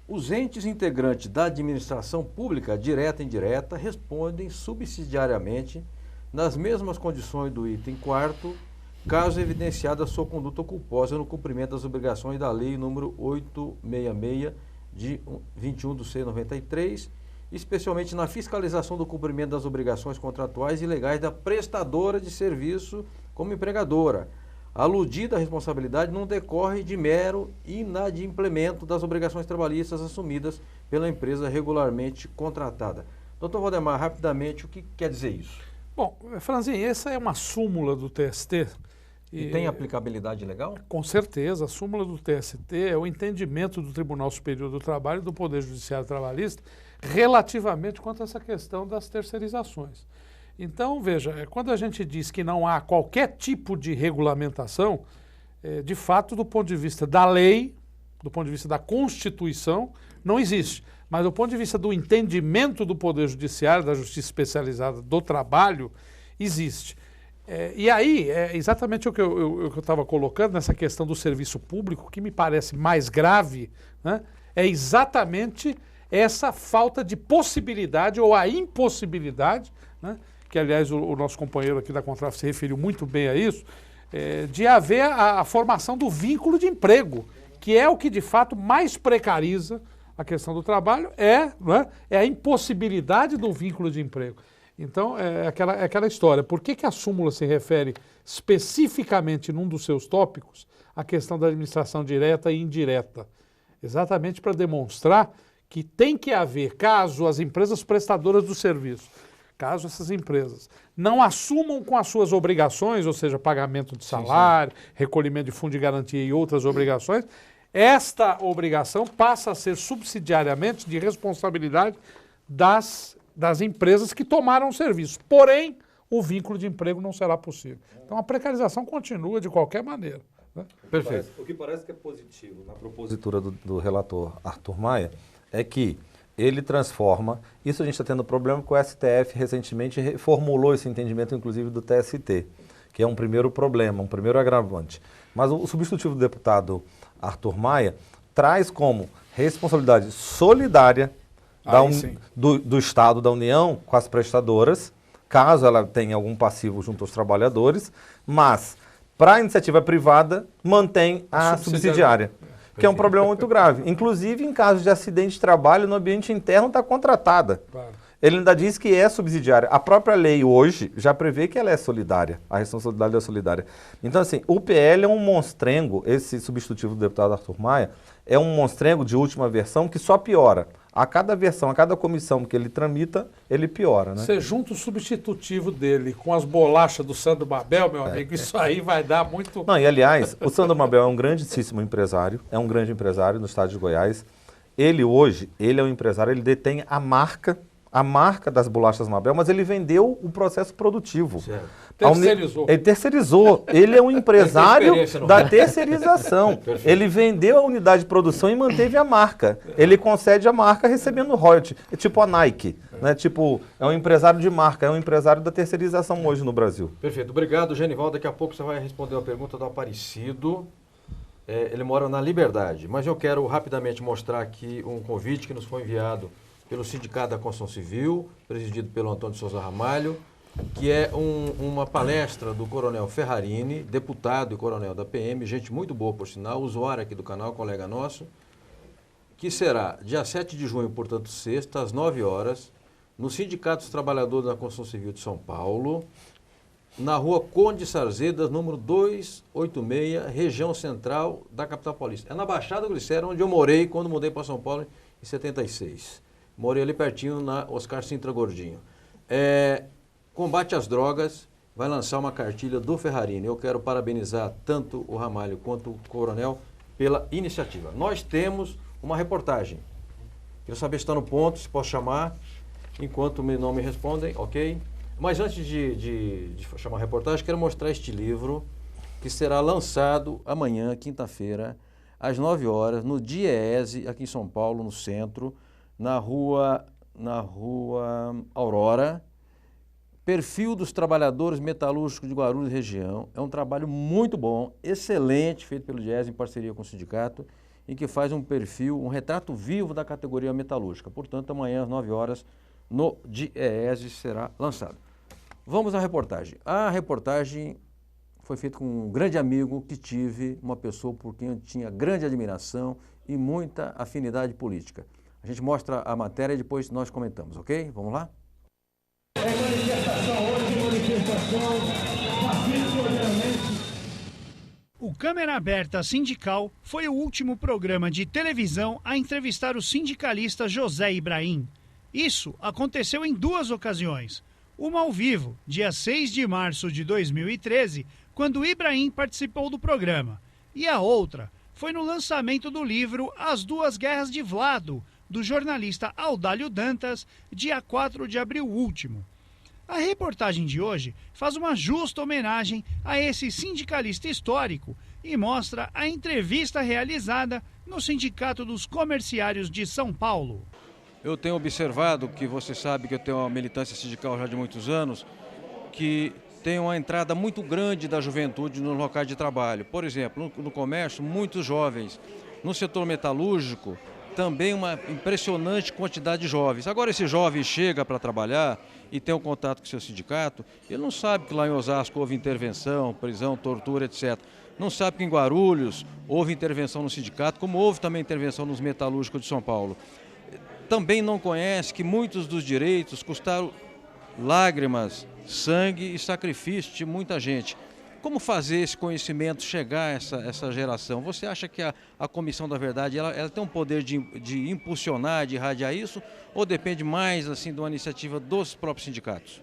Os entes integrantes da administração pública, direta e indireta, respondem subsidiariamente nas mesmas condições do item 4º, caso evidenciada a sua conduta culposa no cumprimento das obrigações da Lei número 866, de 21 de 693, especialmente na fiscalização do cumprimento das obrigações contratuais e legais da prestadora de serviço como empregadora. Aludida a responsabilidade não decorre de mero inadimplemento das obrigações trabalhistas assumidas pela empresa regularmente contratada. Doutor Valdemar, rapidamente, o que quer dizer isso? Bom, Franzinho, essa é uma súmula do TST. E tem aplicabilidade legal? Com certeza, a súmula do TST é o entendimento do Tribunal Superior do Trabalho e do Poder Judiciário Trabalhista relativamente quanto a essa questão das terceirizações. Então, veja, quando a gente diz que não há qualquer tipo de regulamentação, de fato, do ponto de vista da lei, do ponto de vista da Constituição, não existe. Mas do ponto de vista do entendimento do Poder Judiciário, da Justiça Especializada do Trabalho, existe. E aí, é exatamente o que eu estava colocando nessa questão do serviço público, que me parece mais grave, né, é exatamente essa falta de possibilidade ou a impossibilidade, né, que aliás o nosso companheiro aqui da Contraf se referiu muito bem a isso, de haver a formação do vínculo de emprego, que é o que de fato mais precariza a questão do trabalho, né, é a impossibilidade do vínculo de emprego. Então, é aquela história. Por que a súmula se refere especificamente num dos seus tópicos à questão da administração direta e indireta? Exatamente para demonstrar que tem que haver, caso as empresas prestadoras do serviço caso essas empresas não assumam com as suas obrigações, ou seja, pagamento de salário, recolhimento de fundo de garantia e outras obrigações, esta obrigação passa a ser subsidiariamente de responsabilidade das empresas que tomaram o serviço. Porém, o vínculo de emprego não será possível. Então, a precarização continua de qualquer maneira. Né? Perfeito. O que parece que é positivo na propositura do relator Arthur Maia é que ele transforma, isso a gente está tendo problema com o STF recentemente reformulou esse entendimento, inclusive do TST, que é um primeiro problema, um primeiro agravante. Mas o substitutivo do deputado Arthur Maia traz como responsabilidade solidária do Estado, da União, com as prestadoras, caso ela tenha algum passivo junto aos trabalhadores, mas para a iniciativa privada mantém a subsidiária. Que é um problema muito grave. Inclusive, em caso de acidente de trabalho, no ambiente interno está contratada. Claro. Ele ainda diz que é subsidiária. A própria lei hoje já prevê que ela é solidária. A responsabilidade é solidária. Então, assim, o PL é um monstrengo, esse substitutivo do deputado Arthur Maia, é um monstrengo de última versão que só piora. A cada versão, a cada comissão que ele tramita, ele piora, né? Você junta o substitutivo dele com as bolachas do Sandro Mabel, meu amigo, isso aí vai dar muito... Não, e aliás, o Sandro Mabel é um grandíssimo empresário, é um grande empresário no estado de Goiás. Ele hoje, ele é um empresário, ele detém a marca das bolachas Mabel, mas ele vendeu o processo produtivo. Certo. Terceirizou. Ele terceirizou. Ele é um empresário da terceirização. Ele vendeu a unidade de produção e manteve a marca. Ele concede a marca recebendo royalty. É tipo a Nike. Né? Tipo, é um empresário de marca, é um empresário da terceirização hoje no Brasil. Perfeito. Obrigado, Genival. Daqui a pouco você vai responder a pergunta do Aparecido. Ele mora na Liberdade. Mas eu quero rapidamente mostrar aqui um convite que nos foi enviado pelo Sindicato da Construção Civil, presidido pelo Antônio de Souza Ramalho, que é uma palestra do Coronel Ferrarini, deputado e coronel da PM, gente muito boa, por sinal, usuário aqui do canal, colega nosso, que será dia 7 de junho, portanto, sexta, às 9 horas, no Sindicato dos Trabalhadores da Construção Civil de São Paulo, na rua Conde Sarzedas, número 286, região central da capital paulista. É na Baixada Glicéria, onde eu morei quando mudei para São Paulo em 76. Morei ali pertinho na Oscar Sintra Gordinho. Combate às drogas vai lançar uma cartilha do Ferrarini. Eu quero parabenizar tanto o Ramalho quanto o coronel pela iniciativa. Nós temos uma reportagem. Quero saber se está no ponto, se posso chamar, enquanto não me respondem, ok? Mas antes de chamar a reportagem, quero mostrar este livro que será lançado amanhã, quinta-feira, às 9 horas, no DIEESE, aqui em São Paulo, no centro, na rua Aurora. Perfil dos Trabalhadores Metalúrgicos de Guarulhos e região. É um trabalho muito bom, excelente, feito pelo DIEESE em parceria com o sindicato, em que faz um perfil, um retrato vivo da categoria metalúrgica. Portanto, amanhã às 9 horas, no DIEESE será lançado. Vamos à reportagem. A reportagem foi feita com um grande amigo que tive, uma pessoa por quem eu tinha grande admiração e muita afinidade política. A gente mostra a matéria e depois nós comentamos, ok? Vamos lá? O Câmara Aberta Sindical foi o último programa de televisão a entrevistar o sindicalista José Ibrahim. Isso aconteceu em 2 ocasiões. Uma ao vivo, dia 6 de março de 2013, quando Ibrahim participou do programa. E a outra foi no lançamento do livro As Duas Guerras de Vlado, do jornalista Audálio Dantas, dia 4 de abril último. A reportagem de hoje faz uma justa homenagem a esse sindicalista histórico e mostra a entrevista realizada no Sindicato dos Comerciários de São Paulo. Eu tenho observado, que você sabe que eu tenho uma militância sindical já de muitos anos, que tem uma entrada muito grande da juventude nos locais de trabalho. Por exemplo, no comércio, muitos jovens. No setor metalúrgico, também uma impressionante quantidade de jovens. Agora, esse jovem chega para trabalhar e tem um contato com o seu sindicato, ele não sabe que lá em Osasco houve intervenção, prisão, tortura, etc. Não sabe que em Guarulhos houve intervenção no sindicato, como houve também intervenção nos metalúrgicos de São Paulo. Também não conhece que muitos dos direitos custaram lágrimas, sangue e sacrifício de muita gente. Como fazer esse conhecimento chegar a essa geração? Você acha que a Comissão da Verdade ela tem um poder de impulsionar, de irradiar isso, ou depende mais assim de uma iniciativa dos próprios sindicatos?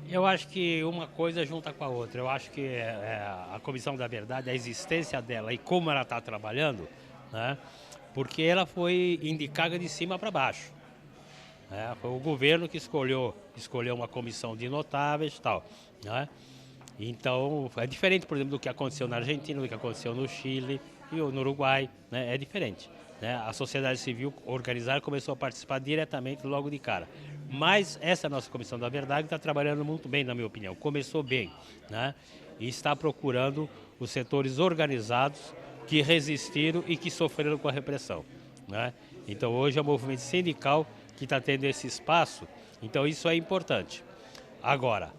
Eu acho que uma coisa junta com a outra. Eu acho que a Comissão da Verdade, a existência dela e como ela está trabalhando, né? Porque ela foi indicada de cima para baixo. Né? Foi o governo que escolheu uma comissão de notáveis e tal. Né? Então, é diferente, por exemplo, do que aconteceu na Argentina, do que aconteceu no Chile e no Uruguai. Né? É diferente. Né? A sociedade civil organizada começou a participar diretamente logo de cara. Mas essa nossa Comissão da Verdade está trabalhando muito bem, na minha opinião. Começou bem, né? E está procurando os setores organizados que resistiram e que sofreram com a repressão. Né? Então hoje é o movimento sindical que está tendo esse espaço, então isso é importante. Agora,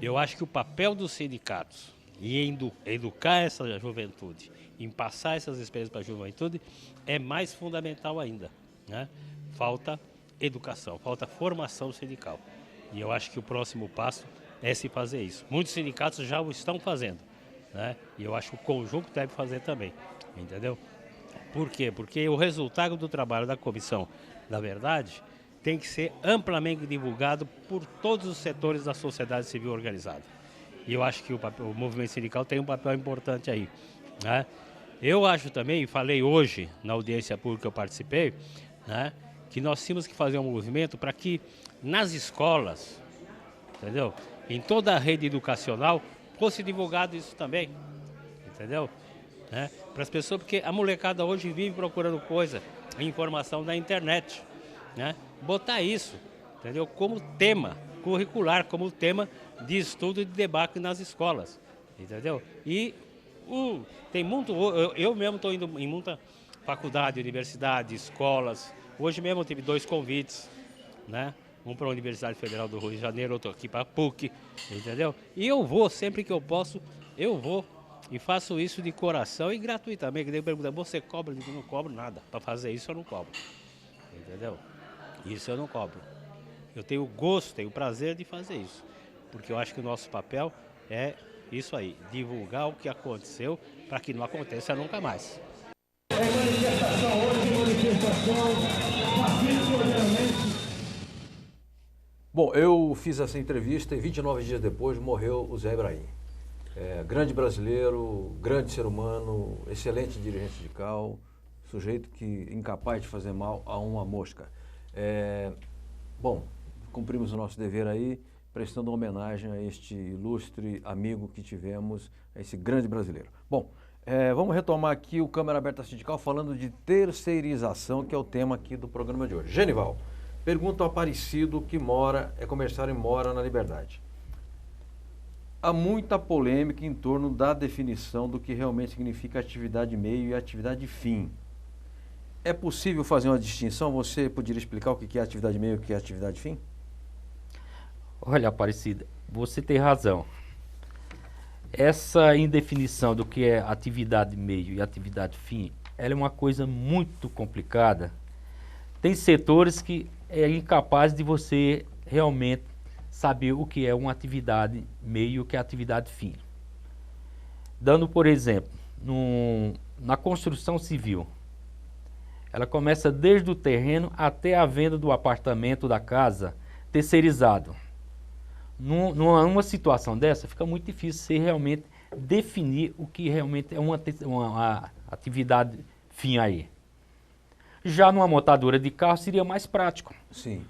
eu acho que o papel dos sindicatos em educar essa juventude, em passar essas experiências para a juventude, é mais fundamental ainda. Né? Falta educação, falta formação sindical. E eu acho que o próximo passo é se fazer isso. Muitos sindicatos já o estão fazendo, né? E eu acho que o conjunto deve fazer também, entendeu? Por quê? Porque o resultado do trabalho da Comissão da Verdade tem que ser amplamente divulgado por todos os setores da sociedade civil organizada. E eu acho que o movimento sindical tem um papel importante aí, né? Eu acho também, falei hoje na audiência pública que eu participei, né, que nós tínhamos que fazer um movimento para que nas escolas, entendeu? Em toda a rede educacional fosse divulgado isso também, entendeu? Né? Para as pessoas, porque a molecada hoje vive procurando coisa, informação na internet, né? Botar isso, entendeu? Como tema curricular, como tema de estudo e de debate nas escolas, entendeu? E tem muito, eu mesmo estou indo em muita faculdade, universidade, escolas. Hoje mesmo eu tive 2 convites, né? Um para a Universidade Federal do Rio de Janeiro, outro aqui para a PUC, entendeu? E eu vou, sempre que eu posso, eu vou e faço isso de coração e gratuitamente. Que daí pergunta, você cobra? Eu digo, não cobro nada. Para fazer isso eu não cobro, entendeu? Isso eu não cobro. Eu tenho gosto, tenho prazer de fazer isso, porque eu acho que o nosso papel é isso aí, divulgar o que aconteceu para que não aconteça nunca mais. Bom, eu fiz essa entrevista e 29 dias depois morreu o Zé Ibrahim. Grande brasileiro, grande ser humano, excelente dirigente sindical, sujeito que incapaz de fazer mal a uma mosca. Bom, cumprimos o nosso dever aí, prestando homenagem a este ilustre amigo que tivemos, a esse grande brasileiro. Bom, vamos retomar aqui o Câmara Aberta Sindical falando de terceirização, que é o tema aqui do programa de hoje. Genival, pergunta ao Aparecido, que é comerciário e mora na Liberdade. Há muita polêmica em torno da definição do que realmente significa atividade meio e atividade fim. É possível fazer uma distinção? Você poderia explicar o que é atividade meio e o que é atividade fim? Olha, Aparecida, você tem razão. Essa indefinição do que é atividade meio e atividade fim, ela é uma coisa muito complicada. Tem setores que é incapaz de você realmente saber o que é uma atividade meio e o que é atividade fim. Dando, por exemplo, na construção civil, ela começa desde o terreno até a venda do apartamento, da casa, terceirizado. Numa situação dessa, fica muito difícil você realmente definir o que realmente é uma atividade fim aí. Já numa montadora de carro seria mais prático. Sim.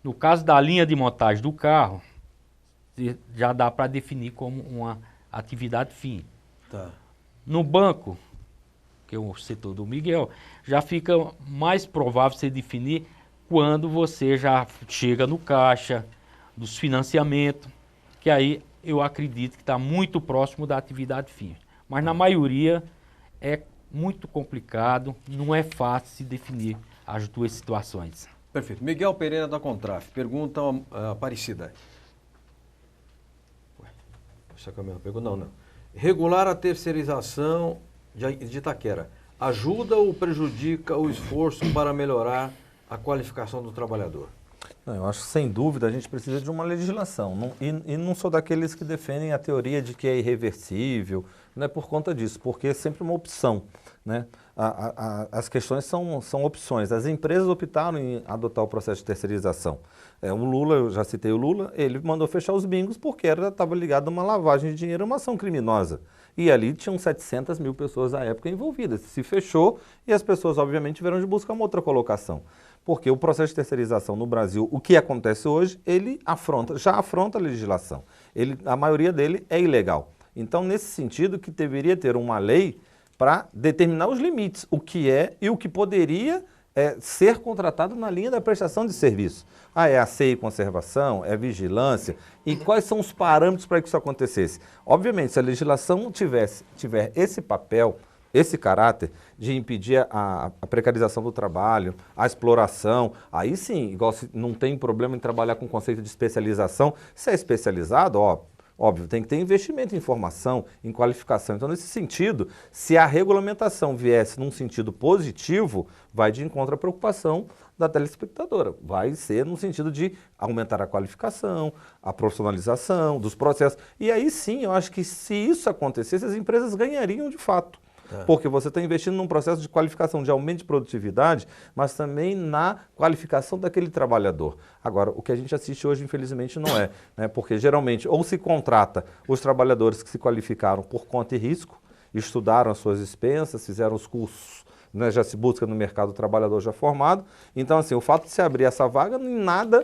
No caso da linha de montagem do carro, já dá para definir como uma atividade fim. Tá. No banco, que é o setor do Miguel, já fica mais provável você definir quando você já chega no caixa, dos financiamentos, que aí eu acredito que está muito próximo da atividade fim. Mas na maioria é muito complicado, não é fácil se definir as duas situações. Perfeito. Miguel Pereira da Contraf pergunta a Aparecida. Essa câmera pegou? Não. Regular a terceirização de Itaquera ajuda ou prejudica o esforço para melhorar a qualificação do trabalhador? Não, eu acho que, sem dúvida, a gente precisa de uma legislação. E não sou daqueles que defendem a teoria de que é irreversível, não é por conta disso, porque é sempre uma opção, né? As questões são opções. As empresas optaram em adotar o processo de terceirização. O Lula, eu já citei o Lula, ele mandou fechar os bingos porque estava ligado a uma lavagem de dinheiro, uma ação criminosa. E ali tinham 700 mil pessoas à época envolvidas. Se fechou e as pessoas, obviamente, tiveram de buscar uma outra colocação. Porque o processo de terceirização no Brasil, o que acontece hoje, ele já afronta a legislação. A maioria dele é ilegal. Então, nesse sentido, que deveria ter uma lei para determinar os limites, o que é e o que poderia ser contratado na linha da prestação de serviço. É a CEI conservação, é vigilância, e quais são os parâmetros para que isso acontecesse? Obviamente, se a legislação tiver esse papel, esse caráter de impedir a precarização do trabalho, a exploração, aí sim, igual se não tem problema em trabalhar com o conceito de especialização, se é especializado, óbvio, tem que ter investimento em formação, em qualificação. Então, nesse sentido, se a regulamentação viesse num sentido positivo, vai de encontro à preocupação da telespectadora. Vai ser no sentido de aumentar a qualificação, a profissionalização dos processos. E aí sim, eu acho que se isso acontecesse, as empresas ganhariam de fato. Porque você está investindo num processo de qualificação, de aumento de produtividade, mas também na qualificação daquele trabalhador. Agora, o que a gente assiste hoje, infelizmente, não é, né? Porque geralmente ou se contrata os trabalhadores que se qualificaram por conta e risco, estudaram as suas expensas, fizeram os cursos, né? Já se busca no mercado o trabalhador já formado. Então, assim, o fato de se abrir essa vaga em nada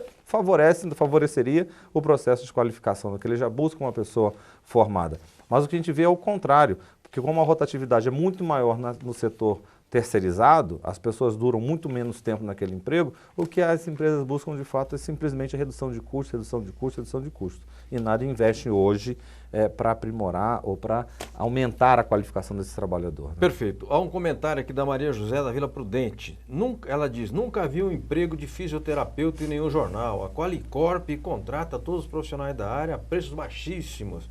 favoreceria o processo de qualificação, porque ele já busca uma pessoa formada. Mas o que a gente vê é o contrário. Porque como a rotatividade é muito maior no setor terceirizado, as pessoas duram muito menos tempo naquele emprego, o que as empresas buscam de fato é simplesmente a redução de custo, redução de custo, redução de custo. E nada investem hoje para aprimorar ou para aumentar a qualificação desse trabalhador. Né? Perfeito. Há um comentário aqui da Maria José da Vila Prudente. Ela diz, nunca vi um emprego de fisioterapeuta em nenhum jornal. A Qualicorp contrata todos os profissionais da área a preços baixíssimos.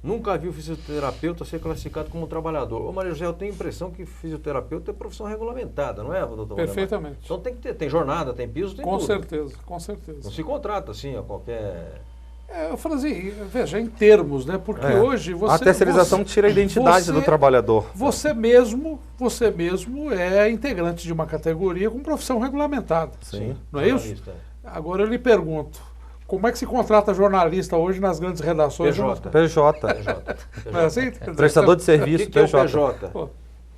Nunca vi o fisioterapeuta ser classificado como trabalhador. Ô Maria José, eu tenho a impressão que fisioterapeuta é profissão regulamentada, não é, doutor? Perfeitamente. Então tem que ter, tem jornada, tem piso, tem com tudo. Certeza, com certeza. Não se contrata assim a qualquer... Eu falo assim, veja, em termos, né? Porque hoje você... A terceirização tira a identidade do trabalhador. Você mesmo é integrante de uma categoria com profissão regulamentada. Sim. Não é isso? Agora eu lhe pergunto, como é que se contrata jornalista hoje nas grandes redações? PJ. Não é assim? Prestador de serviço, o que é o PJ?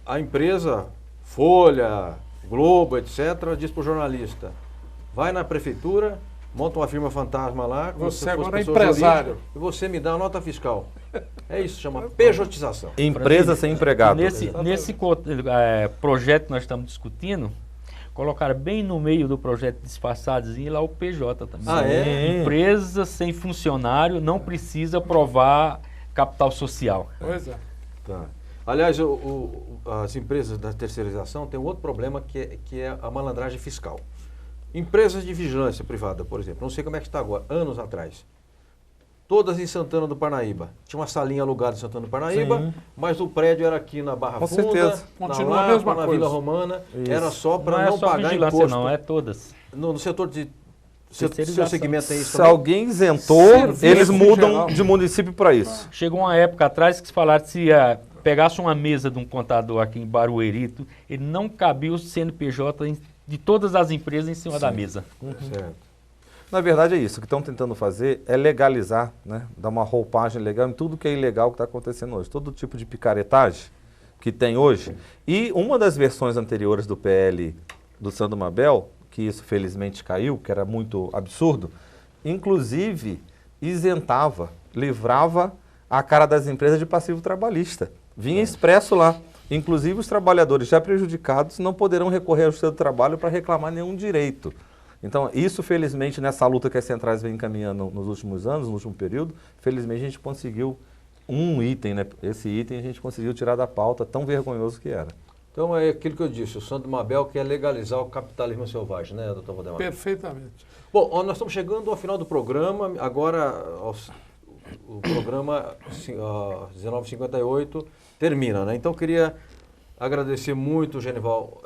A empresa, Folha, Globo, etc., diz para o jornalista, vai na prefeitura, monta uma firma fantasma lá, você agora é empresário, e você me dá a nota fiscal. É isso, chama pejotização. Empresa sem empregado. Nesse projeto que nós estamos discutindo, colocaram bem no meio do projeto disfarçadozinho lá o PJ também. Ah, é? Empresa sem funcionário não precisa provar capital social. Pois é. Tá. Aliás, as empresas da terceirização têm um outro problema que é a malandragem fiscal. Empresas de vigilância privada, por exemplo, não sei como é que está agora, anos atrás. Todas em Santana do Parnaíba. Tinha uma salinha alugada em Santana do Parnaíba, sim, mas o prédio era aqui na Barra Funda, certeza. Continua na a mesma na coisa. Vila Romana. Isso. Era só para não não pagar vigilância, imposto. Não, é todas. No setor de... Seu segmento tem isso Se também? alguém isentou, Serviço eles mudam geral. de município para isso. Chegou uma época atrás que se falaram se pegasse uma mesa de um contador aqui em Baruerito, ele não cabia o CNPJ de todas as empresas em cima da mesa. Certo. Na verdade é isso, o que estão tentando fazer é legalizar, né? Dar uma roupagem legal em tudo que é ilegal que está acontecendo hoje. Todo tipo de picaretagem que tem hoje. E uma das versões anteriores do PL do Sandro Mabel, que isso felizmente caiu, que era muito absurdo, inclusive isentava, livrava a cara das empresas de passivo trabalhista. Vinha expresso lá. Inclusive os trabalhadores já prejudicados não poderão recorrer ao Justiça do Trabalho para reclamar nenhum direito. Então, isso, felizmente, nessa luta que as centrais vêm encaminhando nos últimos anos, no último período, felizmente a gente conseguiu um item, né? Esse item a gente conseguiu tirar da pauta, tão vergonhoso que era. Então, é aquilo que eu disse, o Sandro Mabel quer legalizar o capitalismo selvagem, né, doutor Valdemar? Perfeitamente. Bom, nós estamos chegando ao final do programa, agora o programa 19h58 termina, né? Então, eu queria agradecer muito o Genival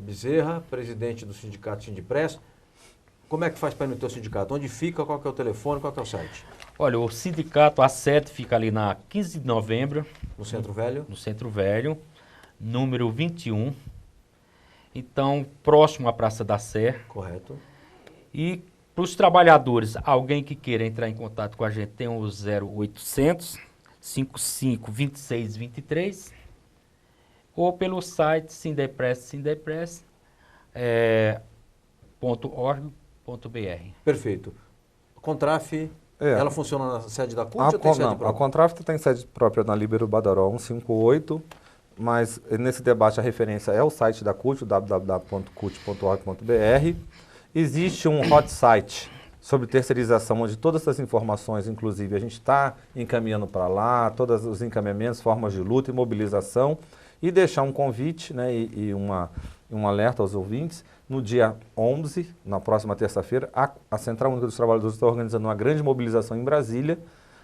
Bezerra, presidente do Sindicato Sindipres. como é que faz para ir no teu sindicato? Onde fica, qual que é o telefone, qual que é o site? Olha, o sindicato A7 fica ali na 15 de novembro. No Centro Velho? No Centro Velho, número 21. Então, próximo à Praça da Sé. Correto. E para os trabalhadores, alguém que queira entrar em contato com a gente, tem o 0800 55 26 23 ou pelo site sindepress.org.br. Perfeito. A Contraf, ela funciona na sede da CUT ou tem sede própria? A Contraf tem sede própria na Líbero Badaró 158, mas nesse debate a referência é o site da CUT, www.cut.org.br. Existe um hot site sobre terceirização, onde todas essas informações, inclusive, a gente está encaminhando para lá, todos os encaminhamentos, formas de luta e mobilização, e deixar um convite, né, e um alerta aos ouvintes. No dia 11, na próxima terça-feira, a Central Única dos Trabalhadores está organizando uma grande mobilização em Brasília,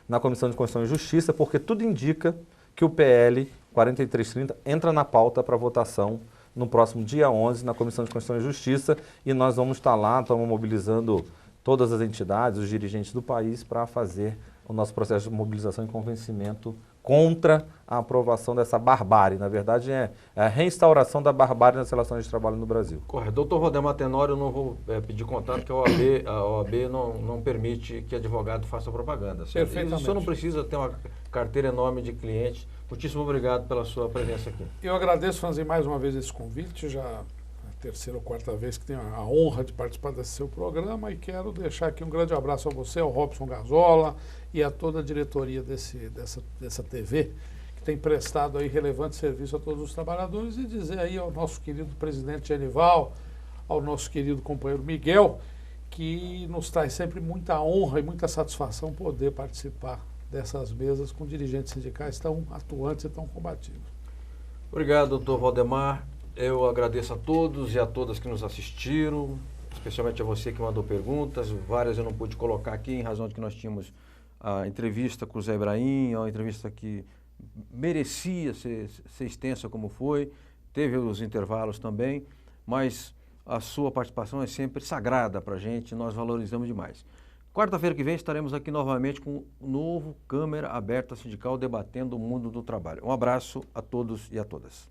na Comissão de Constituição e Justiça, porque tudo indica que o PL 4330 entra na pauta para votação no próximo dia 11, na Comissão de Constituição e Justiça, e nós vamos estar lá, estamos mobilizando todas as entidades, os dirigentes do país, para fazer o nosso processo de mobilização e convencimento contra a aprovação dessa barbárie. Na verdade, é a reinstauração da barbárie nas relações de trabalho no Brasil. Correto. Doutor Valdemar Tenório, eu não vou pedir contato, porque a OAB não permite que advogado faça propaganda. Certo? Perfeitamente. O senhor não precisa ter uma carteira enorme de clientes. Muitíssimo obrigado pela sua presença aqui. Eu agradeço, Franzinho, mais uma vez esse convite, já a terceira ou quarta vez que tenho a honra de participar desse seu programa, e quero deixar aqui um grande abraço a você, ao Robson Gazola e a toda a diretoria dessa TV, que tem prestado aí relevante serviço a todos os trabalhadores, e dizer aí ao nosso querido presidente Genival, ao nosso querido companheiro Miguel, que nos traz sempre muita honra e muita satisfação poder participar dessas mesas com dirigentes sindicais tão atuantes e tão combativos. Obrigado, doutor Valdemar. Eu agradeço a todos e a todas que nos assistiram, especialmente a você que mandou perguntas. Várias eu não pude colocar aqui em razão de que nós tínhamos a entrevista com o Zé Ibrahim, uma entrevista que merecia ser extensa como foi, teve os intervalos também, mas a sua participação é sempre sagrada para a gente, nós valorizamos demais. Quarta-feira que vem estaremos aqui novamente com um novo Câmara Aberta Sindical debatendo o mundo do trabalho. Um abraço a todos e a todas.